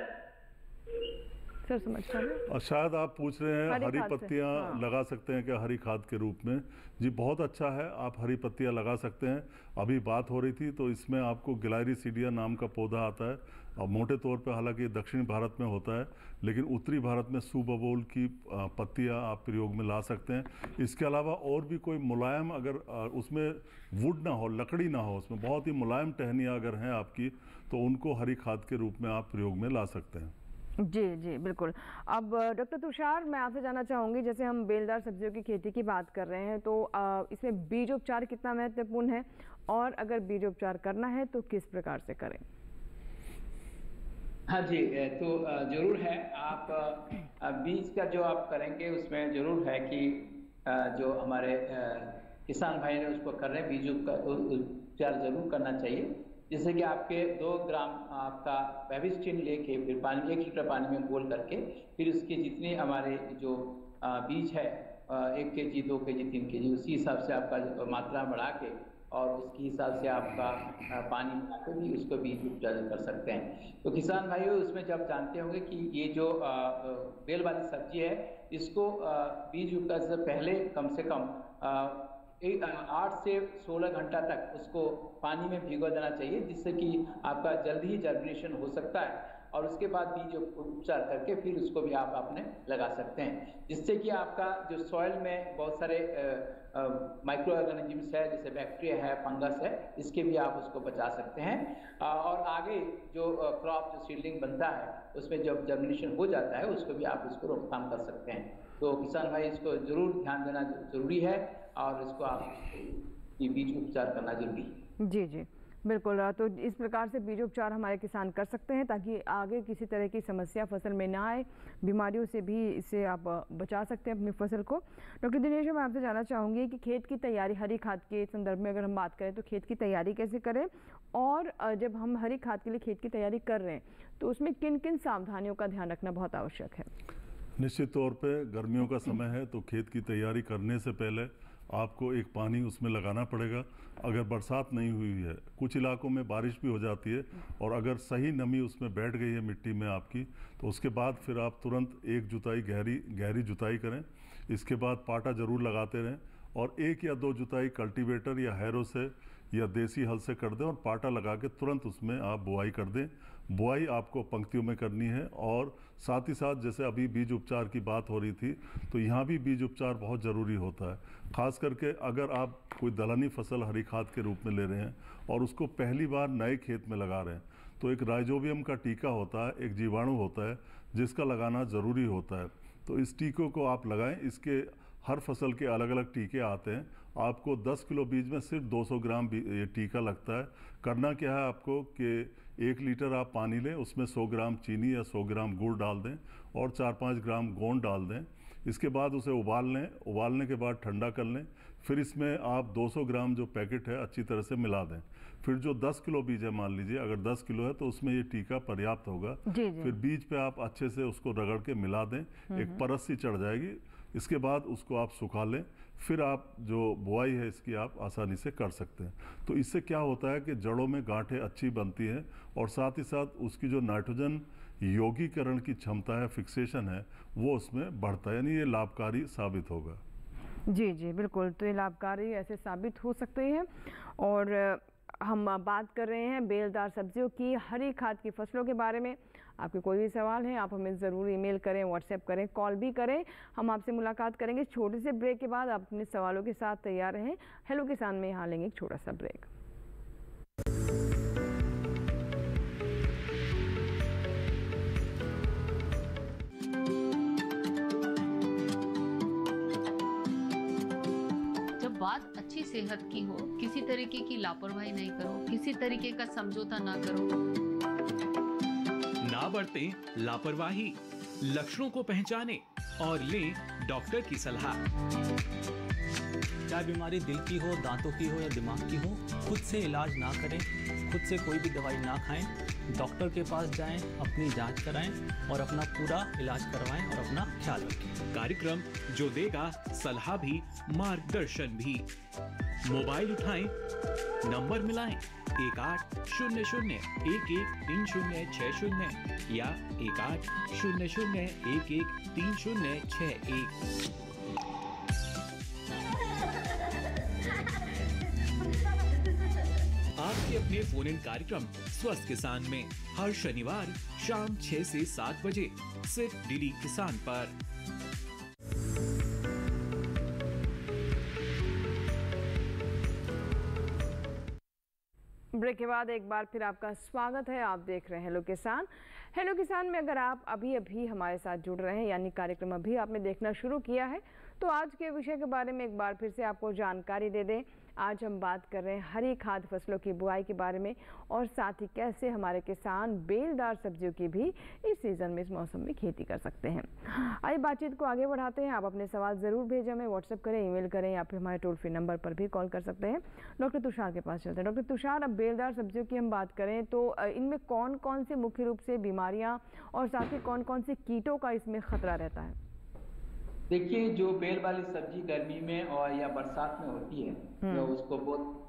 सर समझ पा रहे हैं? और शायद आप पूछ रहे हैं हरी पत्तियां लगा सकते हैं क्या हरी खाद के रूप में? जी बहुत अच्छा है, आप हरी पत्तियां लगा सकते हैं। अभी बात हो रही थी तो इसमें आपको ग्लाइरिसीडिया नाम का पौधा आता है, और मोटे तौर पे हालांकि दक्षिण भारत में होता है, लेकिन उत्तरी भारत में सुबबोल की पत्तियां आप प्रयोग में ला सकते हैं। इसके अलावा और भी कोई मुलायम, अगर उसमें वुड ना हो, लकड़ी ना हो, उसमें बहुत ही मुलायम टहनियाँ अगर हैं आपकी, तो उनको हरी खाद के रूप में आप प्रयोग में ला सकते हैं। जी जी बिल्कुल। अब डॉक्टर तुषार, मैं आपसे जानना चाहूँगी, जैसे हम बेलदार सब्जियों की खेती की बात कर रहे हैं, तो इसमें बीजोपचार कितना महत्वपूर्ण है, और अगर बीजोपचार करना है तो किस प्रकार से करें? हाँ जी, तो जरूर है। आप बीज का जो आप करेंगे उसमें जरूर है कि जो हमारे किसान भाई ने उसको कर रहे हैं, बीजों का उपचार जरूर करना चाहिए। जैसे कि आपके 2 ग्राम आपका फेविस्टिन लेके फिर 1 लीटर पानी में घोल करके, फिर उसके जितने हमारे जो बीज है 1 केजी, 2 केजी, 3 केजी, उसी हिसाब से आपका मात्रा बढ़ा के और उसके हिसाब से आपका पानी मिला के भी उसको बीज उपचार कर सकते हैं। तो किसान भाइयों, उसमें जब जानते होंगे कि ये जो बेल वाली सब्जी है, इसको बीज उपचार से पहले कम से कम 8 से 16 घंटा तक उसको पानी में भिगो देना चाहिए, जिससे कि आपका जल्दी ही जर्मिनेशन हो सकता है। और उसके बाद बीज उपचार करके फिर उसको भी आप अपने लगा सकते हैं, जिससे कि आपका जो सॉइल में बहुत सारे माइक्रो ऑर्गेनिजम्स है, जैसे बैक्टीरिया है, फंगस है, इसके भी आप उसको बचा सकते हैं। और आगे जो क्रॉप जो सीडलिंग बनता है उसमें जब जर्मिनेशन हो जाता है उसको भी आप उसको रोकथाम कर सकते हैं। तो किसान भाई इसको जरूर ध्यान देना जरूरी है, और इसको आप ये बीज उपचार करना जरूरी है। जी जी बिल्कुल। तो इस प्रकार से बीजोपचार हमारे किसान कर सकते हैं ताकि आगे किसी तरह की समस्या फसल में ना आए, बीमारियों से भी इससे आप बचा सकते हैं अपनी फसल को। डॉक्टर दिनेश, मैं आपसे जानना चाहूँगी कि खेत की तैयारी, हरी खाद के संदर्भ में अगर हम बात करें तो खेत की तैयारी कैसे करें, और जब हम हरी खाद के लिए खेत की तैयारी कर रहे हैं तो उसमें किन किन सावधानियों का ध्यान रखना बहुत आवश्यक है? निश्चित तौर पे गर्मियों का समय है, तो खेत की तैयारी करने से पहले आपको एक पानी उसमें लगाना पड़ेगा। अगर बरसात नहीं हुई है, कुछ इलाकों में बारिश भी हो जाती है, और अगर सही नमी उसमें बैठ गई है मिट्टी में आपकी, तो उसके बाद फिर आप तुरंत एक जुताई गहरी जुताई करें। इसके बाद पाटा ज़रूर लगाते रहें, और 1 या 2 जुताई कल्टीवेटर या हैरो से या देसी हल से कर दें, और पाटा लगा के तुरंत उसमें आप बुआई कर दें। बुआई आपको पंक्तियों में करनी है, और साथ ही साथ जैसे अभी बीज उपचार की बात हो रही थी, तो यहाँ भी बीज उपचार बहुत ज़रूरी होता है। ख़ास करके अगर आप कोई दलहनी फसल हरी खाद के रूप में ले रहे हैं और उसको पहली बार नए खेत में लगा रहे हैं, तो एक राइजोबियम का टीका होता है, एक जीवाणु होता है जिसका लगाना ज़रूरी होता है। तो इस टीकों को आप लगाएं। इसके हर फसल के अलग अलग टीके आते हैं। आपको 10 किलो बीज में सिर्फ 200 ग्राम ये टीका लगता है। करना क्या है आपको कि 1 लीटर आप पानी लें, उसमें 100 ग्राम चीनी या 100 ग्राम गुड़ डाल दें और 4-5 ग्राम गोंद डाल दें। इसके बाद उसे उबाल लें। उबालने के बाद ठंडा कर लें। फिर इसमें आप 200 ग्राम जो पैकेट है अच्छी तरह से मिला दें। फिर जो 10 किलो बीज है, मान लीजिए अगर 10 किलो है तो उसमें ये टीका पर्याप्त होगा। फिर बीज पे आप अच्छे से उसको रगड़ के मिला दें, एक परत सी चढ़ जाएगी। इसके बाद उसको आप सुखा लें। फिर आप जो बुआई है इसकी आप आसानी से कर सकते हैं। तो इससे क्या होता है कि जड़ों में गांठें अच्छी बनती हैं, और साथ ही साथ उसकी जो नाइट्रोजन यौगीकरण की क्षमता है, फिक्सेशन है, वो उसमें बढ़ता है। यानी ये लाभकारी साबित होगा। जी जी बिल्कुल, तो ये लाभकारी ऐसे साबित हो सकते हैं। और हम बात कर रहे हैं बेलदार सब्जियों की, हरी खाद की फसलों के बारे में। आपके कोई भी सवाल है आप हमें ज़रूर ईमेल करें, व्हाट्सएप करें, कॉल भी करें। हम आपसे मुलाकात करेंगे छोटे से ब्रेक के बाद। आप अपने सवालों के साथ तैयार रहें। हेलो किसान में यहाँ लेंगे एक छोटा सा ब्रेक। बात अच्छी सेहत की हो, किसी तरीके की लापरवाही नहीं करो, किसी तरीके का समझौता ना करो। ना बरतें लापरवाही, लक्षणों को पहचानें और लें डॉक्टर की सलाह। चाहे बीमारी दिल की हो, दांतों की हो या दिमाग की हो, खुद से इलाज ना करें, खुद से कोई भी दवाई ना खाएं, डॉक्टर के पास जाएं, अपनी जांच कराएं और अपना पूरा इलाज करवाएं और अपना ख्याल रखें। कार्यक्रम जो देगा सलाह भी, मार्गदर्शन भी। मोबाइल उठाएं, नंबर मिलाएं 1800113060 या 1800113061। आपके अपने फोन इन कार्यक्रम स्वस्थ किसान में हर शनिवार शाम 6 से 7 बजे सिर्फ डीडी किसान पर। ब्रेक के बाद एक बार फिर आपका स्वागत है। आप देख रहे हैं हेलो किसान। हेलो किसान में अगर आप अभी हमारे साथ जुड़ रहे हैं, यानी कार्यक्रम अभी आपने देखना शुरू किया है, तो आज के विषय के बारे में एक बार फिर से आपको जानकारी दे दें। आज हम बात कर रहे हैं हरी खाद फसलों की बुआई के बारे में, और साथ ही कैसे हमारे किसान बेलदार सब्जियों की भी इस सीज़न में, इस मौसम में खेती कर सकते हैं। आइए बातचीत को आगे बढ़ाते हैं। आप अपने सवाल ज़रूर भेजें, हमें व्हाट्सएप करें, ईमेल करें, या फिर हमारे टोल फ्री नंबर पर भी कॉल कर सकते हैं। डॉक्टर तुषार के पास चलते हैं। डॉक्टर तुषार, अब बेलदार सब्जियों की हम बात करें तो इनमें कौन कौन से मुख्य रूप से बीमारियाँ और साथ ही कौन कौन से कीटों का इसमें खतरा रहता है? देखिए, जो बेल वाली सब्जी गर्मी में और या बरसात में होती है, तो उसको बहुत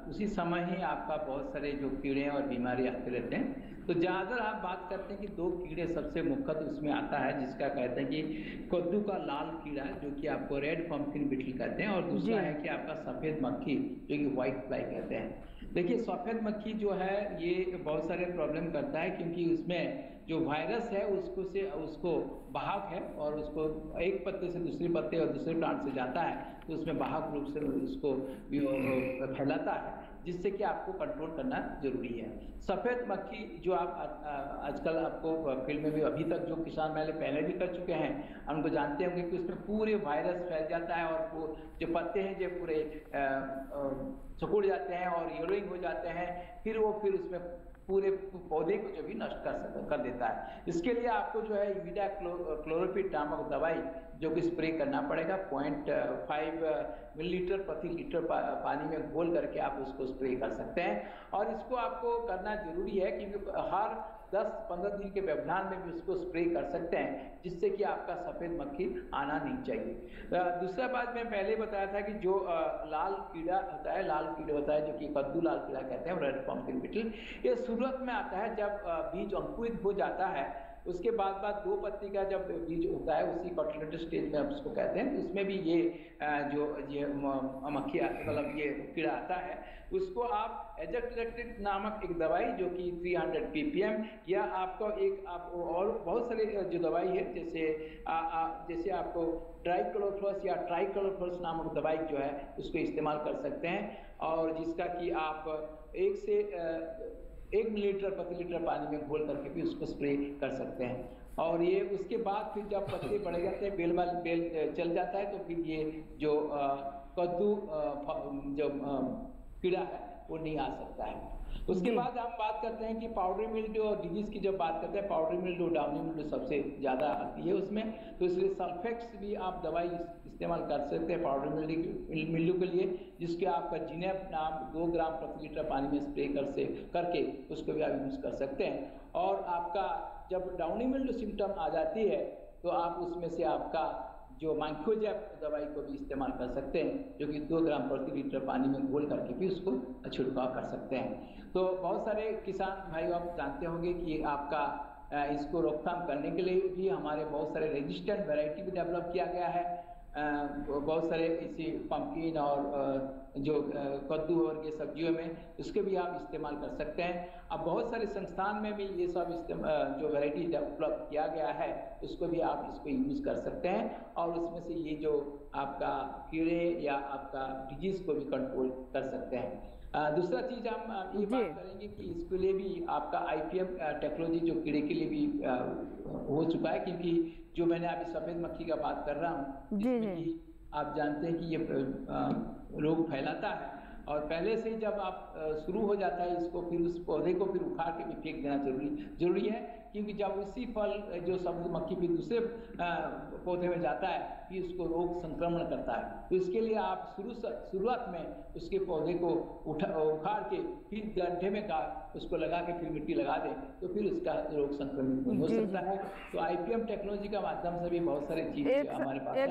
उसी समय ही आपका बहुत सारे जो कीड़े और बीमारी आते रहते हैं। तो ज़्यादातर आप बात करते हैं कि 2 कीड़े सबसे मुख्य उसमें आता है, जिसका कहते हैं कि कद्दू का लाल कीड़ा, जो कि आपको रेड पंपकिन बीटल कहते हैं, और दूसरा है कि आपका सफ़ेद मक्खी, जो कि व्हाइट फ्लाई कहते हैं। देखिए, सफ़ेद मक्खी जो है ये बहुत सारे प्रॉब्लम करता है, क्योंकि उसमें जो वायरस है उसको वाहक है, और उसको एक पत्ते से दूसरे पत्ते और दूसरे प्लांट से जाता है, तो उसमें वाहक रूप से उसको फैलाता है, जिससे कि आपको कंट्रोल करना जरूरी है। सफ़ेद मक्खी जो आप आजकल आपको फील्ड में भी अभी तक जो किसान पहले भी कर चुके हैं, उनको जानते होंगे कि उसमें पूरे वायरस फैल जाता है, और वो जो पत्ते हैं जो पूरे सिकुड़ जाते हैं और येलोइंग हो जाते हैं, फिर उसमें पूरे पौधे को जो भी नष्ट कर देता है। इसके लिए आपको जो है इमिडाक्लोरोपिड नामक दवाई जो कि स्प्रे करना पड़ेगा। 0.5 मिलीलीटर प्रति लीटर पानी में घोल करके आप उसको स्प्रे कर सकते हैं, और इसको आपको करना जरूरी है, क्योंकि हर 10-15 दिन के व्यवधान में भी उसको स्प्रे कर सकते हैं, जिससे कि आपका सफ़ेद मक्खी आना नहीं चाहिए। दूसरा बात मैं पहले बताया था कि जो लाल कीड़ा होता है, जो कि कद्दू लाल कीड़ा कहते हैं, रेड पम्पकिन बीटल, ये शुरुआत में आता है जब बीज अंकुरित हो जाता है। उसके बाद 2 पत्ती का जब बीज होता है, उसी कॉटिलेटर स्टेज में आप उसको कहते हैं, उसमें भी ये मक्खी मतलब ये कीड़ा आता है। उसको आप एजक्ट्रेक्टिव नामक एक दवाई जो कि 300 ppm या आपको आप और बहुत सारे जो दवाई है, जैसे आपको ट्राइक्लोरोफॉस या ट्राइक्लोरोफॉस नामक दवाई जो है उसको इस्तेमाल कर सकते हैं, और जिसका कि आप 1 मिलीलीटर प्रति लीटर पानी में घोल करके भी उसको स्प्रे कर सकते हैं। और ये उसके बाद फिर जब पत्ते बढ़ जाते हैं, बेल चल जाता है, तो फिर ये जो कद्दू जो कीड़ा है वो नहीं आ सकता है। उसके बाद हम बात करते हैं कि पाउडरी मिल्ड्यू और डिजीज की जब बात करते हैं, पाउडरी मिल्ड्यू डाउनी मिल्ड्यू सबसे ज़्यादा आती है उसमें, तो इसलिए सल्फेक्स भी आप दवाई इस्तेमाल कर सकते हैं पाउडरी मिल्ड्यू के लिए, जिसके आपका जिनेप नाम 2 ग्राम प्रति लीटर पानी में स्प्रे करके उसको भी आप यूज़ कर सकते हैं। और आपका जब डाउनी मिल्ड्यू सिम्टम आ जाती है तो आप उसमें से आपका जो माइक्रोजैप दवाई को भी इस्तेमाल कर सकते हैं, जो कि 2 ग्राम प्रति लीटर पानी में घोल करके भी उसको छिड़काव कर सकते हैं। तो बहुत सारे किसान भाई आप जानते होंगे कि आपका इसको रोकथाम करने के लिए भी हमारे बहुत सारे रेजिस्टेंट वैरायटी भी डेवलप किया गया है। बहुत सारे इसी पंपकिन और जो कद्दू और ये सब्जियों में उसके भी आप इस्तेमाल कर सकते हैं। अब बहुत सारे संस्थान में भी ये सब जो वैरायटी डेवलप किया गया है उसको भी आप इसको यूज़ कर सकते हैं, और उसमें से ये जो आपका कीड़े या आपका डिजीज़ को भी कंट्रोल कर सकते हैं। दूसरा चीज़ हम ये बात करेंगे कि इसके लिए भी आपका IPM टेक्नोलॉजी जो कीड़े के लिए भी हो चुका है, क्योंकि जो मैंने अभी सफ़ेद मक्खी का बात कर रहा हूँ, इसमें भी आप जानते हैं कि ये रोग फैलाता है, और पहले से जब आप शुरू हो जाता है इसको, फिर उस पौधे को फिर उखाड़ के भी फेंक देना जरूरी है, क्योंकि जब उसी फल जो सफ़ेद मक्खी फिर दूसरे पौधे में जाता है फिर उसको रोग संक्रमण करता है। तो इसके लिए आप शुरुआत में उसके पौधे को उखाड़ के फिर गड्ढे में उसको लगा के फिर मिट्टी लगा दें, तो फिर उसका रोग संक्रमित नहीं हो सकता है। तो IPM टेक्नोलॉजी का माध्यम से भी बहुत सारी चीज़ें हमारे पास है।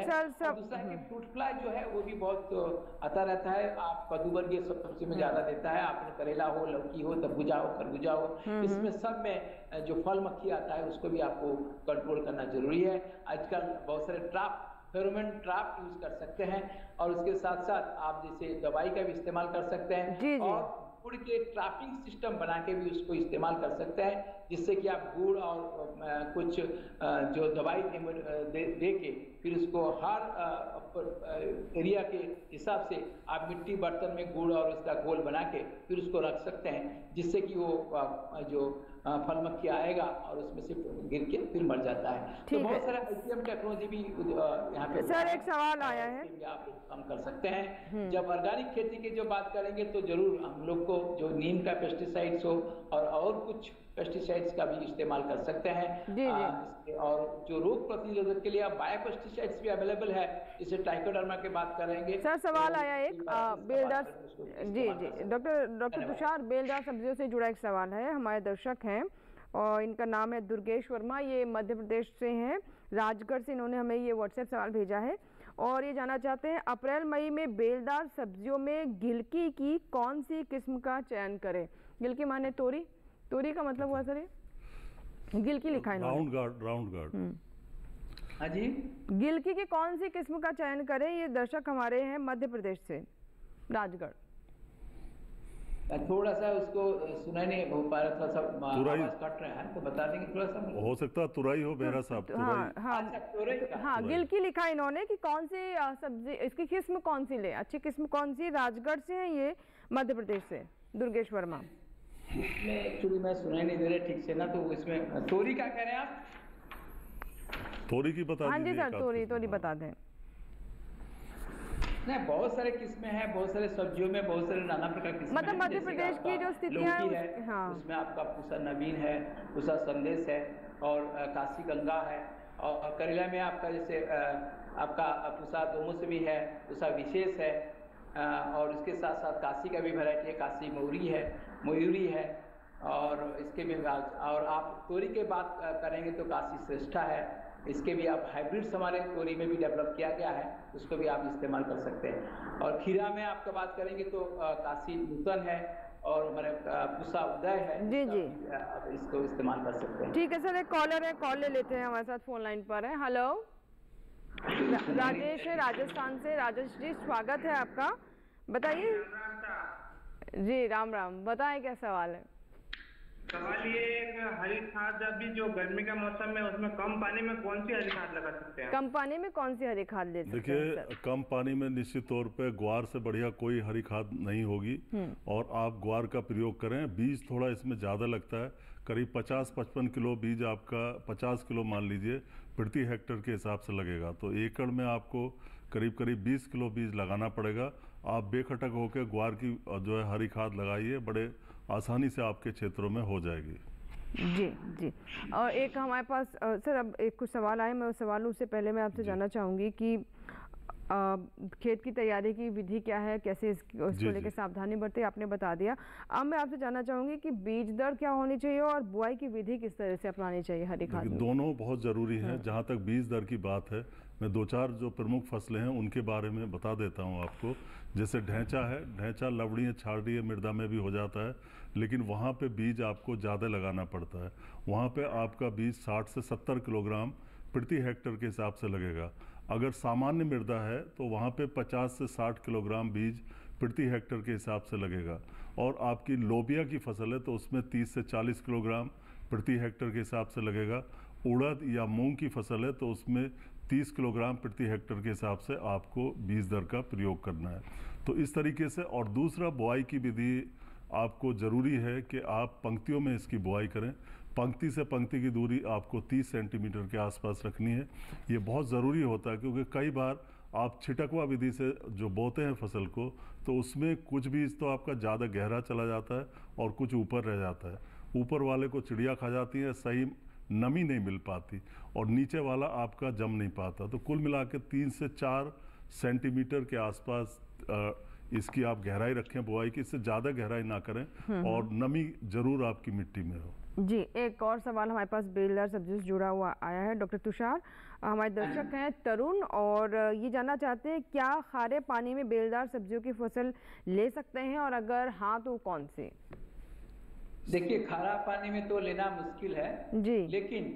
दूसरा है कि फ्रूट फ्लाई जो है वो भी बहुत आता रहता है। आप कद्दू वर्गीय सब्जी में ज़्यादा देता है, आपने करेला हो, लौकी हो, तरबूजा हो, खरबूजा हो, इसमें सब में जो फल मक्खी आता है उसको भी आपको कंट्रोल करना जरूरी है। आजकल बहुत सारे फेरोमोन ट्रैप यूज कर सकते हैं, और उसके साथ साथ आप जैसे दवाई का भी इस्तेमाल कर सकते हैं, और गुड़ के ट्रैपिंग सिस्टम बना के भी उसको इस्तेमाल कर सकते हैं, जिससे कि आप गुड़ और कुछ जो दवाई दे के फिर उसको हर एरिया के हिसाब से आप मिट्टी बर्तन में गुड़ और उसका घोल बना के फिर उसको रख सकते हैं, जिससे कि वो जो फल मक्खी आएगा और उसमें से गिर के फिर मर जाता है। तो बहुत सारा IPM टेक्नोलॉजी भी यहाँ पे सर एक सवाल आया है, आप काम कर सकते हैं। जब ऑर्गेनिक खेती की जो बात करेंगे तो जरूर हम लोग को जो नीम का पेस्टिसाइड्स हो और कुछ पेस्टिसाइड्स का भी इस्तेमाल कर सकते हैं। और जो रोग प्रतिरोधक के लिए आप बायो पेस्टिसाइड्स भी अवेलेबल है, इसे ट्राइकोडर्मा की बात करेंगे। सर सवाल आया एक बेलदार, जी डॉक्टर तुषार, बेलदार सब्जियों से जुड़ा एक सवाल है, हमारे दर्शक हैं और इनका नाम है दुर्गेश वर्मा, ये मध्य प्रदेश से हैं, राजगढ़ से। इन्होंने हमें ये व्हाट्सएप सवाल भेजा है और ये जानना चाहते हैं अप्रैल मई में बेलदार सब्जियों में गिलकी की कौन सी किस्म का चयन करें। गिलकी माने तोरी, तोरी का मतलब हुआ सर ये गिलकी लिखा है राउंड गार्ड। हाँ जी, गिलकी की कौन सी किस्म का चयन करें, ये दर्शक हमारे हैं मध्य प्रदेश से, राजगढ़। थोड़ा सा उसको सुनाई नहीं हो पा रहा, थोड़ा सा आवाज कट रहा है, तो बता देंगे थोड़ा सा। हो सकता है तुरई हो मेरा साहब। हाँ गिलकी लिखा है इन्होंने कि कौन सी सब्जी, इसकी किस्म कौन सी ले, अच्छी किस्म कौन सी। राजगढ़ से है ये, मध्य प्रदेश से, दुर्गेश वर्मा। इसमें एक्चुअली मैं सुनाई नहीं दे रहा ठीक से ना, तो इसमें तोरी क्या कह रहे हैं आप? तोरी की बता दीजिए। हाँ जी सर, तोरी बता दें। नहीं, बहुत सारे किस्में हैं, बहुत सारे सब्जियों में बहुत सारे नाना प्रकार की मतलब मध्य प्रदेश की जो स्थितियां है, हाँ। उसमें आपका पूसा नवीन है, पूसा संदेश है, और काशी गंगा है, और करेला में आपका जैसे आपका पूसा दोमुस भी है, पूसा विशेष है, और उसके साथ साथ काशी का भी वैरायटी है, काशी मयूरी है, और इसके भी और आप तोरी के बात करेंगे तो काशी श्रेष्ठा है, इसके भी आप हाइब्रिड्स हमारे तोरी में भी डेवलप किया गया है, उसको भी आप इस्तेमाल कर सकते हैं। और खीरा में आपका बात करेंगे तो काशी नूतन है और हमारे पूसा उदय है, जी जी, आप इसको इस्तेमाल कर सकते हैं। ठीक है सर, एक कॉलर है, कॉल ले लेते हैं, हमारे साथ फोन लाइन पर है। हेलो, राजेश है राजस्थान से। राजेश जी स्वागत है आपका, बताइए। जी राम राम, बताएं क्या सवाल है? सवाल ये है कि हरी खाद अभी जो गर्मी का मौसम है उसमें कम पानी में कौन सी हरी खाद लगा सकते हैं? कम पानी में कौन सी हरी खाद ले सकते हैं? देखिए, कम पानी में निश्चित तौर पे ग्वार से बढ़िया कोई हरी खाद नहीं होगी और आप ग्वार का प्रयोग करें। बीज थोड़ा इसमें ज़्यादा लगता है, करीब 50-55 किलो बीज आपका 50 किलो मान लीजिए प्रति हेक्टेयर के हिसाब से लगेगा, तो एकड़ में आपको करीब करीब 20 किलो बीज लगाना पड़ेगा। आप बेखटक होकर ग्वार की जो है हरी खाद लगाइए, बड़े आसानी से आपके क्षेत्रों में हो जाएगी। जी जी, और एक हमारे पास सर अब एक कुछ सवाल आए, मैं उस सवालों से पहले मैं आपसे जानना चाहूँगी कि खेत की तैयारी की विधि क्या है, कैसे उसको लेकर सावधानी बरते, आपने बता दिया। अब मैं आपसे जानना चाहूँगी कि बीज दर क्या होनी चाहिए और बुआई की विधि किस तरह से अपनानी चाहिए हरी खाद में? दोनों बहुत ज़रूरी हैं। जहाँ तक बीज दर की बात है, मैं 2-4 जो प्रमुख फसलें हैं उनके बारे में बता देता हूँ आपको। जैसे ढैंचा है, ढैंचा लवणीय क्षारीय मृदा में भी हो जाता है, लेकिन वहाँ पे बीज आपको ज़्यादा लगाना पड़ता है। वहाँ पे आपका बीज 60 से 70 किलोग्राम प्रति हेक्टेयर के हिसाब से लगेगा। अगर सामान्य मृदा है तो वहाँ पे 50 से 60 किलोग्राम बीज प्रति हेक्टेयर के हिसाब से लगेगा। और आपकी लोबिया की फसल है तो उसमें 30 से 40 किलोग्राम प्रति हेक्टेयर के हिसाब से लगेगा। उड़द या मूंग की फसल है तो उसमें 30 किलोग्राम प्रति हेक्टेयर के हिसाब से आपको बीज दर का प्रयोग करना है। तो इस तरीके से। और दूसरा, बुआई की विधि आपको ज़रूरी है कि आप पंक्तियों में इसकी बुआई करें। पंक्ति से पंक्ति की दूरी आपको 30 सेंटीमीटर के आसपास रखनी है। ये बहुत ज़रूरी होता है क्योंकि कई बार आप छिटकवा विधि से जो बोते हैं फसल को, तो उसमें कुछ बीज तो आपका ज़्यादा गहरा चला जाता है और कुछ ऊपर रह जाता है। ऊपर वाले को चिड़िया खा जाती है, सही नमी नहीं मिल पाती, और नीचे वाला आपका जम नहीं पाता। तो कुल मिला के 3 से 4 सेंटीमीटर के आसपास इसकी आप गहराई रखें बुआई की, इससे ज़्यादा गहराई ना करें, और नमी जरूर आपकी मिट्टी में हो। जी, एक और सवाल हमारे पास बेलदार सब्जियों से जुड़ा हुआ आया है। डॉक्टर तुषार, हमारे दर्शक हैं तरुण और ये जानना चाहते हैं क्या खारे पानी में बेलदार सब्जियों की फसल ले सकते हैं, और अगर हाँ तो कौन से? देखिए, खारा पानी में तो लेना मुश्किल है जी, लेकिन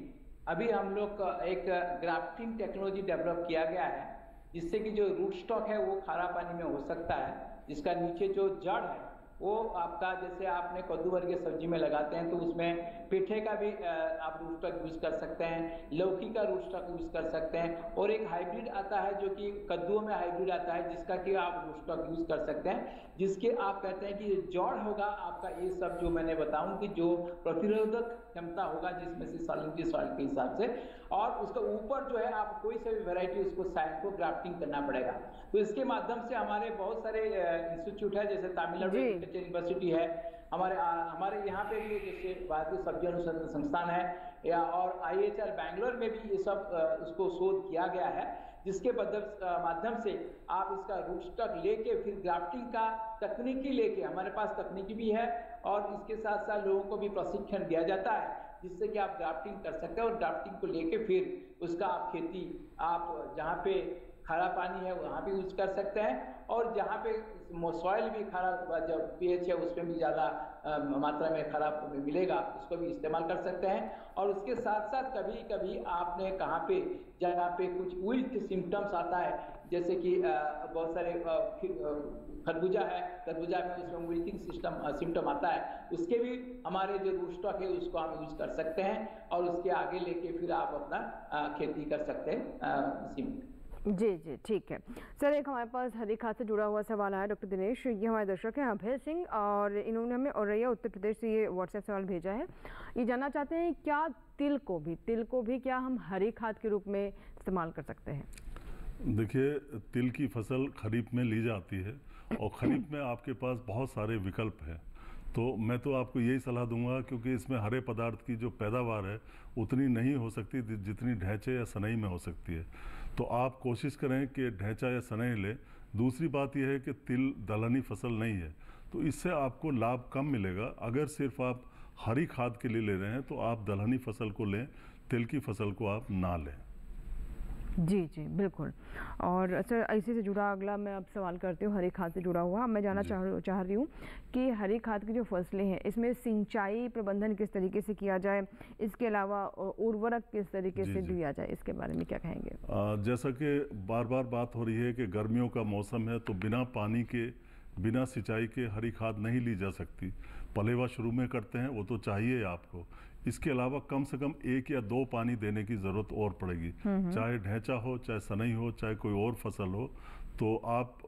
अभी हम लोग एक ग्राफ्टिंग टेक्नोलॉजी डेवलप किया गया है जिससे कि जो रूट स्टॉक है वो खारा पानी में हो सकता है, जिसका नीचे जो जड़ है वो आपका, जैसे आपने कद्दू वर्गीय सब्जी में लगाते हैं तो उसमें पेठे का भी आप रूट स्टॉक यूज कर सकते हैं, लौकी का रूट स्टॉक यूज कर सकते हैं, और एक हाइब्रिड आता है जो कि कद्दुओं में हाइब्रिड आता है जिसका कि आप रूट स्टॉक यूज कर सकते हैं, जिसके आप कहते हैं कि जड़ होगा आपका ये सब जो मैंने बताऊं कि जो प्रतिरोधक क्षमता होगा जिसमें से सैलिनिटी सॉइल के हिसाब से, और उसका ऊपर जो है आप कोई सा भी वैरायटी उसको साइड को ग्राफ्टिंग करना पड़ेगा। तो इसके माध्यम से हमारे बहुत सारे इंस्टीट्यूट है, जैसे तमिलनाडु यूनिवर्सिटी है, हमारे यहाँ पे भी जैसे भारतीय सब्जी अनुसंधान संस्थान है, या और IHR बैंगलोर में भी ये सब उसको शोध किया गया है, जिसके माध्यम से आप इसका रूट स्टॉक लेके फिर ग्राफ्टिंग का तकनीकी लेके, हमारे पास तकनीकी भी है और इसके साथ साथ लोगों को भी प्रशिक्षण दिया जाता है जिससे कि आप ग्राफ्टिंग कर सकते हैं, और ग्राफ्टिंग को लेके फिर उसका आप खेती आप जहाँ पे खारा पानी है वहाँ भी यूज कर सकते हैं, और जहाँ पे सॉइल भी खारा जब pH है उसमें भी ज़्यादा मात्रा में खारा मिलेगा उसको भी इस्तेमाल कर सकते हैं। और उसके साथ साथ कभी कभी आपने कहाँ पे जहाँ पे कुछ विल्ट सिम्टम्स आता है, जैसे कि बहुत सारे खरबूजा है, खरबूजा में उसमें विल्टिंग सिम्टम आता है, उसके भी हमारे जो रूट स्टॉक है उसको हम यूज कर सकते हैं, और उसके आगे लेके फिर आप अपना खेती कर सकते हैं। जी जी, ठीक है सर। एक हमारे पास हरी खाद से जुड़ा हुआ सवाल आया डॉक्टर दिनेश, ये हमारे दर्शक हैं अभय सिंह, और इन्होंने हमें औरैया उत्तर प्रदेश से ये व्हाट्सएप सवाल भेजा है। ये जानना चाहते हैं क्या तिल को भी क्या हम हरी खाद के रूप में इस्तेमाल कर सकते हैं? देखिए, तिल की फसल खरीफ में ली जाती है और खरीफ में आपके पास बहुत सारे विकल्प हैं, तो मैं तो आपको यही सलाह दूंगा, क्योंकि इसमें हरे पदार्थ की जो पैदावार है उतनी नहीं हो सकती जितनी ढैंचे या सनई में हो सकती है। तो आप कोशिश करें कि ढैंचा या सनई लें। दूसरी बात यह है कि तिल दलहनी फसल नहीं है, तो इससे आपको लाभ कम मिलेगा। अगर सिर्फ आप हरी खाद के लिए ले रहे हैं तो आप दलहनी फसल को लें, तिल की फसल को आप ना लें। जी जी बिल्कुल। और सर इसी से जुड़ा अगला मैं अब सवाल करती हूँ, हरी खाद से जुड़ा हुआ। मैं जानना चाह रही हूँ कि हरी खाद की जो फसलें हैं इसमें सिंचाई प्रबंधन किस तरीके से किया जाए, इसके अलावा उर्वरक किस तरीके से दिया जाए, इसके बारे में क्या कहेंगे? जैसा कि बार बार बात हो रही है कि गर्मियों का मौसम है तो बिना पानी के, बिना सिंचाई के हरी खाद नहीं ली जा सकती। पलेवा शुरू में करते हैं वो तो चाहिए आपको, इसके अलावा कम से कम 1 या 2 पानी देने की ज़रूरत और पड़ेगी। चाहे ढैंचा हो, चाहे सनई हो, चाहे कोई और फसल हो, तो आप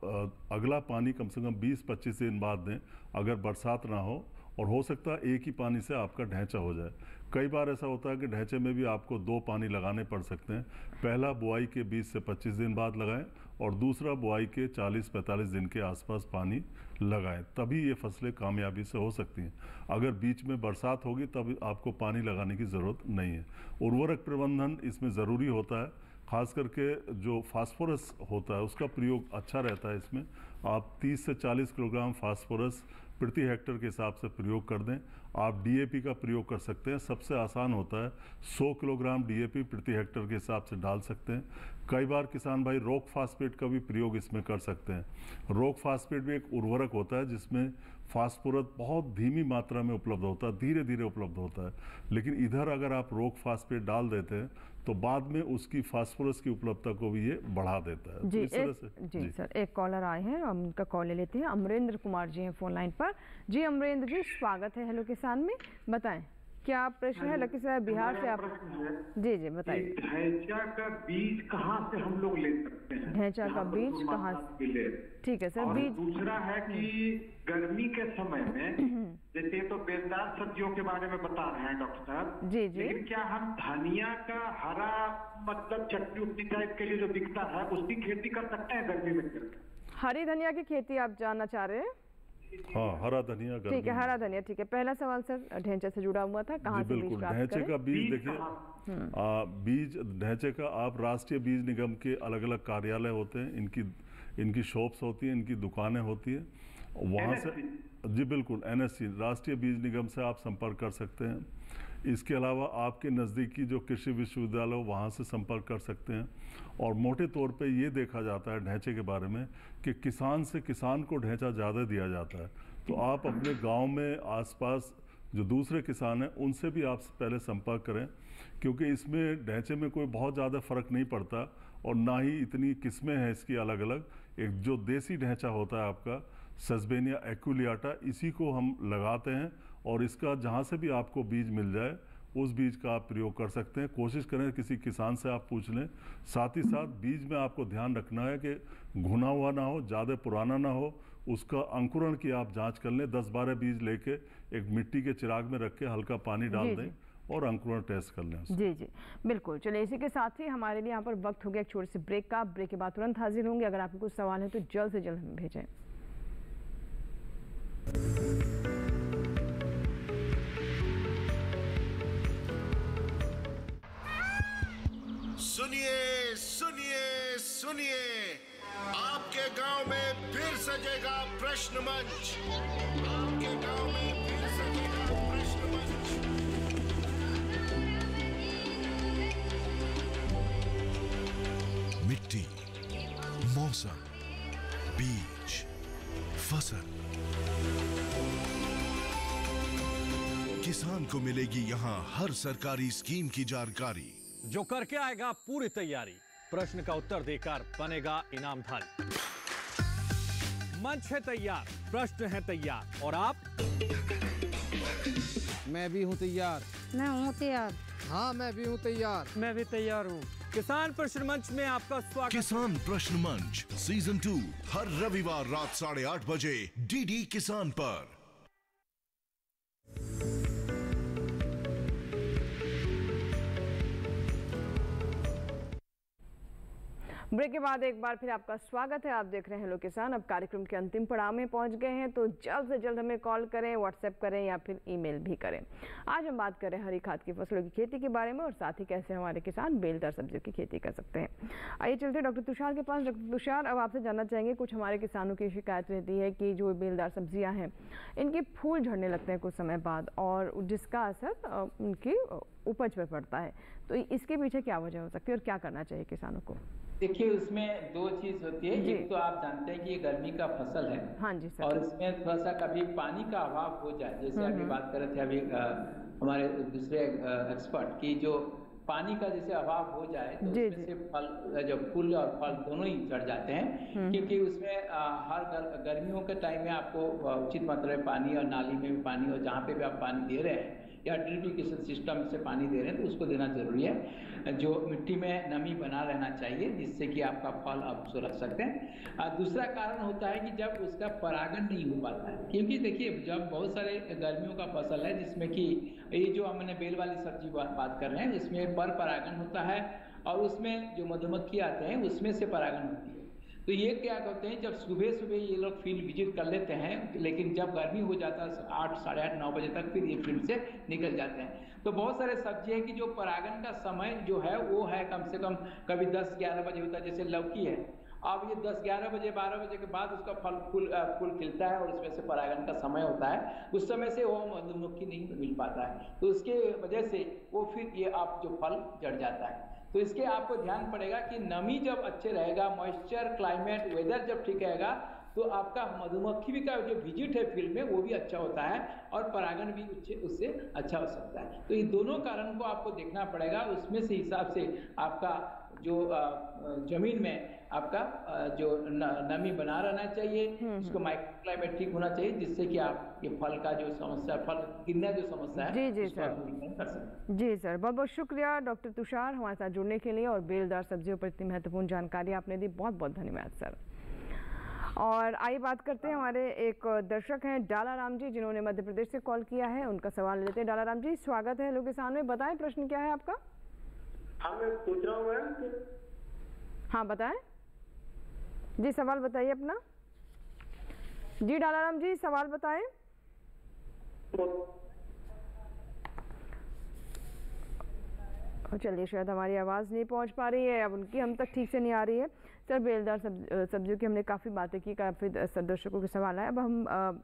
अगला पानी कम से कम 20-25 दिन बाद दें अगर बरसात ना हो और सकता है 1 ही पानी से आपका ढैंचा हो जाए। कई बार ऐसा होता है कि ढैंचे में भी आपको 2 पानी लगाने पड़ सकते हैं। पहला बुआई के 20 से 25 दिन बाद लगाएं और दूसरा बुआई के 40-45 दिन के आसपास पानी लगाएं, तभी ये फसलें कामयाबी से हो सकती हैं। अगर बीच में बरसात होगी तब आपको पानी लगाने की ज़रूरत नहीं है। उर्वरक प्रबंधन इसमें ज़रूरी होता है, खास करके जो फास्फोरस होता है उसका प्रयोग अच्छा रहता है। इसमें आप 30 से 40 किलोग्राम फास्फोरस प्रति हेक्टेयर के हिसाब से प्रयोग कर दें। आप डीएपी का प्रयोग कर सकते हैं, सबसे आसान होता है 100 किलोग्राम डीएपी प्रति हेक्टेयर के हिसाब से डाल सकते हैं। कई बार किसान भाई रॉक फास्फेट का भी प्रयोग इसमें कर सकते हैं। रॉक फास्फेट भी एक उर्वरक होता है जिसमें फास्फोरस बहुत धीमी मात्रा में उपलब्ध होता है, धीरे धीरे उपलब्ध होता है, लेकिन इधर अगर आप रॉक फास्फेट डाल देते हैं तो बाद में उसकी फास्फोरस की उपलब्धता को भी ये बढ़ा देता है। जी, तो इस तरह से जी सर, एक कॉलर आए हैं, हम उनका कॉल ले लेते हैं। अमरेंद्र कुमार जी हैं फोन लाइन पर। जी अमरेंद्र जी, स्वागत है हेलो किसान में, बताएं क्या प्रश्न है? लखीसराय बिहार से आप। जी जी बताइए। ढैंचा का बीज कहाँ से हम लोग ले सकते हैं? ढैंचा का बीज कहाँ से? ठीक है सर। और बीज दूसरा है कि गर्मी के समय में जैसे तो बेलदार सब्जियों के बारे में बता रहे हैं डॉक्टर साहब, जी जी, लेकिन क्या हम धनिया का हरा मतलब चटनी उटनी टाइप के लिए जो दिखता है उसकी खेती कर सकते हैं गर्मी में? हरी धनिया की खेती आप जानना चाह रहे हैं? हाँ, हरा धनिया। ठीक है, हरा धनिया। ठीक है, पहला सवाल सर ढैंचे से जुड़ा हुआ था, कहाँ से बीज प्राप्त करें? ढैंचे का बीज देखिए, बीज ढैंचे का आप राष्ट्रीय बीज निगम के अलग अलग कार्यालय होते हैं, इनकी शॉप्स होती हैं, इनकी दुकानें होती हैं, वहाँ से जी बिल्कुल NSC राष्ट्रीय बीज निगम से आप संपर्क कर सकते हैं। इसके अलावा आपके नज़दीकी जो कृषि विश्वविद्यालय हो वहाँ से संपर्क कर सकते हैं। और मोटे तौर पे ये देखा जाता है ढैंचे के बारे में कि किसान से किसान को ढैंचा ज़्यादा दिया जाता है, तो आप अपने गांव में आसपास जो दूसरे किसान हैं उनसे भी आप पहले संपर्क करें, क्योंकि इसमें ढैंचे में कोई बहुत ज़्यादा फ़र्क नहीं पड़ता और ना ही इतनी किस्में हैं इसकी अलग अलग। एक जो देसी ढैंचा होता है आपका सस्बेनिया एक्यूलियाटा, इसी को हम लगाते हैं और इसका जहाँ से भी आपको बीज मिल जाए उस बीज का आप प्रयोग कर सकते हैं। कोशिश करें किसी किसान से आप पूछ लें। साथ ही साथ बीज में आपको ध्यान रखना है कि घुना हुआ ना हो, ज़्यादा पुराना ना हो, उसका अंकुरण की आप जांच कर लें। 10-12 बीज लेके एक मिट्टी के चिराग में रख के हल्का पानी डाल दें और अंकुरण टेस्ट कर लें। जी जी बिल्कुल। चलिए इसी के साथ ही हमारे लिए यहाँ पर वक्त हो गया एक छोटे से ब्रेक का। ब्रेक के बाद तुरंत हाजिर होंगे। अगर आपको कुछ सवाल है तो जल्द से जल्द हमें भेजें। सुनिए सुनिए सुनिए, आपके गांव में फिर सजेगा प्रश्न मंच। आपके गांव में फिर सजेगा प्रश्न मंच। मिट्टी, मौसम, बीज, फसल, किसान को मिलेगी यहाँ हर सरकारी स्कीम की जानकारी। जो करके आएगा पूरी तैयारी, प्रश्न का उत्तर देकर बनेगा इनामधारी। मंच है तैयार, प्रश्न है तैयार, और आप? मैं भी हूँ तैयार। मैं हूँ तैयार। हाँ मैं भी हूँ तैयार। मैं भी तैयार हूँ। किसान प्रश्न मंच में आपका स्वागत। किसान प्रश्न मंच सीजन 2 हर रविवार रात 8:30 बजे DD किसान पर। ब्रेक के बाद एक बार फिर आपका स्वागत है। आप देख रहे हैं हेलो किसान। अब कार्यक्रम के अंतिम पड़ाव में पहुंच गए हैं, तो जल्द से जल्द हमें कॉल करें, व्हाट्सएप करें या फिर ईमेल भी करें। आज हम बात कर रहे हैं हरी खाद की फसलों की खेती के बारे में और साथ ही कैसे हमारे किसान बेलदार सब्जियों की खेती कर सकते हैं। आइए चलते डॉक्टर तुषार के पास। डॉक्टर तुषार, अब आपसे जानना चाहेंगे, कुछ हमारे किसानों की शिकायत रहती है कि जो बेलदार सब्जियाँ हैं इनके फूल झड़ने लगते हैं कुछ समय बाद और जिसका असर उनकी उपज पर पड़ता है, तो इसके पीछे क्या वजह हो सकती है और क्या करना चाहिए किसानों को? देखिए, उसमें दो चीज होती है। एक तो आप जानते हैं कि ये गर्मी का फसल है। हाँ जी सर। और इसमें थोड़ा सा कभी पानी का अभाव हो जाए, जैसे अभी बात कर रहे थे अभी हमारे दूसरे एक्सपर्ट की, जो पानी का जैसे अभाव हो जाए तो उसमें से फल, जो फूल और फल दोनों ही झड़ जाते हैं, क्योंकि उसमें हर गर्मियों के टाइम में आपको उचित मात्रा में पानी और नाली में भी पानी और जहाँ पे भी आप पानी दे रहे हैं या ड्रिपिकेशन सिस्टम से पानी दे रहे हैं तो उसको देना जरूरी है। जो मिट्टी में नमी बना रहना चाहिए जिससे कि आपका फल आप उसको रख सकते हैं। दूसरा कारण होता है कि जब उसका परागण नहीं हो पाता है, क्योंकि देखिए जब बहुत सारे गर्मियों का फसल है जिसमें कि ये जो हमने बेल वाली सब्जी बात कर रहे हैं, इसमें पर परागण होता है और उसमें जो मधुमक्खी आते हैं उसमें से परागण होती है। तो ये क्या करते हैं, जब सुबह सुबह ये लोग फील्ड विजिट कर लेते हैं, लेकिन जब गर्मी हो जाता है 8, साढ़े 8, 9 बजे तक फिर ये फील्ड से निकल जाते हैं। तो बहुत सारे सब्जी है कि जो परागण का समय जो है वो है कम से कम कभी 10-11 बजे होता है। जैसे लौकी है, अब ये 10-11 बजे 12 बजे के बाद उसका फूल खिलता है और उसमें से परागण का समय होता है। उस समय से वो मधुमक्खी नहीं मिल पाता है, तो उसके वजह से वो फिर ये आप जो फल जड़ जाता है। तो इसके आपको ध्यान पड़ेगा कि नमी जब अच्छे रहेगा, मॉइस्चर, क्लाइमेट, वेदर जब ठीक रहेगा तो आपका मधुमक्खी भी का जो विजिट है फील्ड में वो भी अच्छा होता है और परागण भी उससे अच्छा हो सकता है। तो ये दोनों कारण को आपको देखना पड़ेगा, उसमें से हिसाब से आपका जो जमीन में आपका जो नमी बना रहना चाहिए, उसको माइक्रो क्लाइमेट ठीक होना चाहिए, जिससे कि आप ये फल का जो समस्या, फल गिरने जो समस्या है जी सर कर सकते। जी सर, बहुत बहुत शुक्रिया डॉक्टर तुषार हमारे साथ जुड़ने के लिए और बेलदार सब्जियों पर इतनी महत्वपूर्ण जानकारी आपने दी। बहुत बहुत धन्यवाद सर। और आइए बात करते हैं, हमारे एक दर्शक हैं डाला राम जी, जिन्होंने मध्य प्रदेश से कॉल किया है। उनका सवाल लेते हैं। डाला राम जी, स्वागत है हेलो किसान में। बताएं प्रश्न क्या है आपका? हाँ, मैं पूछ रहा हूँ मैम। हाँ बताएं जी, सवाल बताइए अपना। जी डाला राम जी, सवाल बताएं। चलिए, शायद हमारी आवाज़ नहीं पहुंच पा रही है, अब उनकी हम तक ठीक से नहीं आ रही है। सर, बेलदार सब्जियों की हमने काफ़ी बातें की, काफ़ी दर्शकों के सवाल आए। अब हम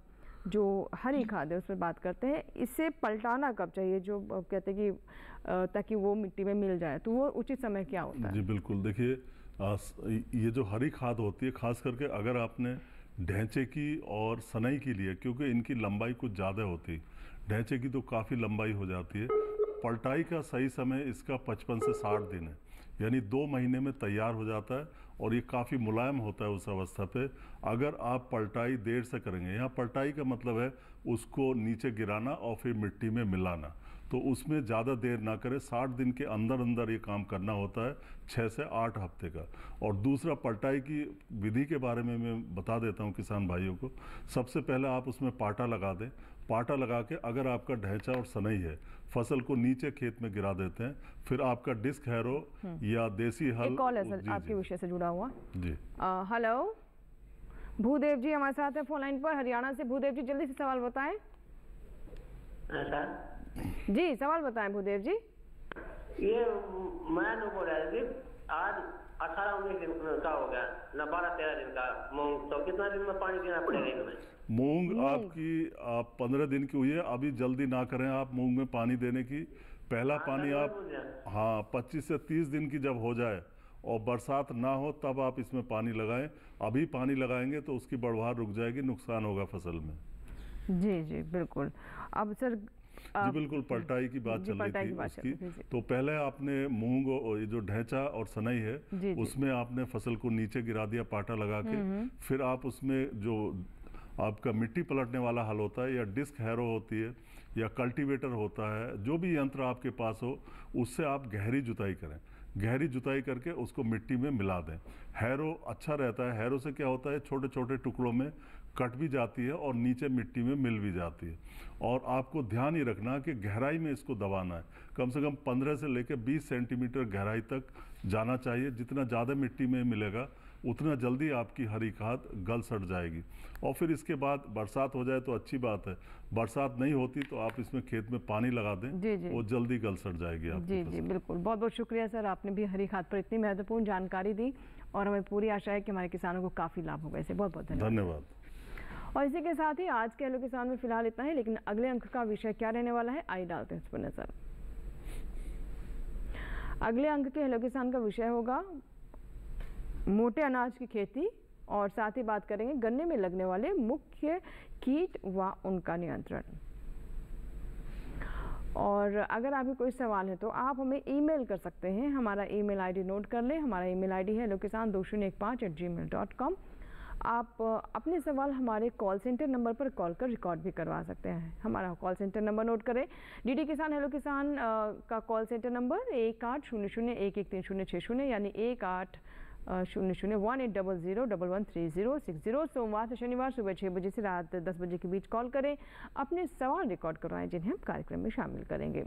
जो हरी खाद है उस पर बात करते हैं। इससे पलटाना कब चाहिए, जो कहते हैं कि ताकि वो मिट्टी में मिल जाए, तो वो उचित समय क्या होता है? जी बिल्कुल, देखिए ये जो हरी खाद होती है, खास करके अगर आपने ढैंचे की और सनई की लिए, क्योंकि इनकी लंबाई कुछ ज़्यादा होती है, ढैंचे की तो काफ़ी लंबाई हो जाती है। पलटाई का सही समय इसका 55 से 60 दिन है, यानी 2 महीने में तैयार हो जाता है और ये काफ़ी मुलायम होता है उस अवस्था पे। अगर आप पलटाई देर से करेंगे, यहाँ पलटाई का मतलब है उसको नीचे गिराना और फिर मिट्टी में मिलाना, तो उसमें ज़्यादा देर ना करें। 60 दिन के अंदर अंदर ये काम करना होता है, 6 से 8 हफ्ते का। और दूसरा, पलटाई की विधि के बारे में मैं बता देता हूँ किसान भाइयों को। सबसे पहले आप उसमें पाटा लगा दें। पाटा लगा के अगर आपका ढैंचा और सनई है, फसल को नीचे खेत में गिरा देते हैं। फिर आपका डिस्क हैरो या देसी हल। एक कॉल है सर आपके विषय से जुड़ा हुआ। जी हेलो, भूदेव जी हमारे साथ है फोन लाइन पर, हरियाणा से। भूदेव जी, जल्दी से सवाल बताएं। जी सवाल बताएं भूदेव जी। ये मैं तो बोल रहा था, आज 18-19 दिन का हो गया ना, 12-13 दिन का मूंग, तो कितना दिन में पानी देना पड़ेगा इनमें? मूंग आपकी 15 दिन की हुई है, अभी जल्दी ना करें आप मूंग में पानी देने की। पहला पानी आप 25 से 30 दिन की जब हो जाए और बरसात ना हो तब आप इसमें पानी लगाएं। अभी पानी लगाएंगे तो उसकी बढ़वार रुक जाएगी, नुकसान होगा फसल में। जी जी बिल्कुल। अब सर जी बिल्कुल, पलटाई की बात चल रही थी उसकी। तो पहले आपने मूंग और ये जो ढैंचा और सनई है उसमें आपने फसल को नीचे गिरा दिया पाटा लगा के। फिर आप उसमें जो आपका मिट्टी पलटने वाला हल होता है या डिस्क हैरो होती है या कल्टीवेटर होता है, जो भी यंत्र आपके पास हो, उससे आप गहरी जुताई करें। गहरी जुताई करके उसको मिट्टी में मिला दें। हैरो अच्छा रहता है, हैरो से क्या होता है छोटे छोटे टुकड़ों में कट भी जाती है और नीचे मिट्टी में मिल भी जाती है। और आपको ध्यान ही रखना कि गहराई में इसको दबाना है, कम से कम 15 से लेकर 20 सेंटीमीटर गहराई तक जाना चाहिए। जितना ज़्यादा मिट्टी में मिलेगा उतना जल्दी आपकी हरी खाद गल सड़ जाएगी। और फिर इसके बाद बरसात हो जाए तो अच्छी बात है, बरसात नहीं होती तो आप इसमें खेत में पानी लगा दें, वो जल्दी गल सड़ जाएगी आपकी। जी बिल्कुल, बहुत बहुत शुक्रिया सर, आपने भी हरी खाद पर इतनी महत्वपूर्ण जानकारी दी और हमें पूरी आशा है कि हमारे किसानों को काफ़ी लाभ होगा इससे। बहुत बहुत धन्यवाद। और इसी के साथ ही आज के हेलो किसान में फिलहाल इतना ही, लेकिन अगले अंक का विषय क्या रहने वाला है आइए डालते हैं इस पर नजर। अगले अंक के हेलो किसान का विषय होगा मोटे अनाज की खेती और साथ ही बात करेंगे गन्ने में लगने वाले मुख्य कीट व उनका नियंत्रण। और अगर आपके कोई सवाल है तो आप हमें ईमेल कर सकते हैं। हमारा ईमेल आईडी नोट कर लें, हमारा ईमेल आईडी है hellokisan2015@gmail.com। आप अपने सवाल हमारे कॉल सेंटर नंबर पर कॉल कर रिकॉर्ड भी करवा सकते हैं। हमारा कॉल सेंटर नंबर नोट करें, डीडी किसान हेलो किसान का कॉल सेंटर नंबर 1800113060 यानी 18001800113060। सोमवार से शनिवार सुबह 6 बजे से रात 10 बजे के बीच कॉल करें, अपने सवाल रिकॉर्ड करवाएं जिन्हें हम कार्यक्रम में शामिल करेंगे।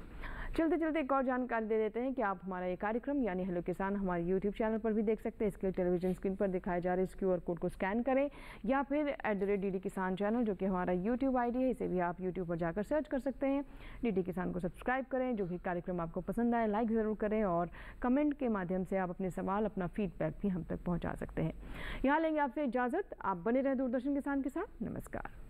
चलते चलते एक और जानकारी दे देते हैं कि आप हमारा ये कार्यक्रम यानी हेलो किसान हमारे यूट्यूब चैनल पर भी देख सकते हैं। इसके लिए टेलीविजन स्क्रीन पर दिखाए जा रहे इस QR कोड को स्कैन करें या फिर @DD किसान चैनल जो कि हमारा यूट्यूब ID है, इसे भी आप यूट्यूब पर जाकर सर्च कर सकते हैं। DD किसान को सब्सक्राइब करें, जो भी कार्यक्रम आपको पसंद आए लाइक ज़रूर करें और कमेंट के माध्यम से आप अपने सवाल अपना फीडबैक भी हम तक पहुँचा सकते हैं। यहाँ लेंगे आपसे इजाज़त, आप बने रहें दूरदर्शन किसान के साथ। नमस्कार।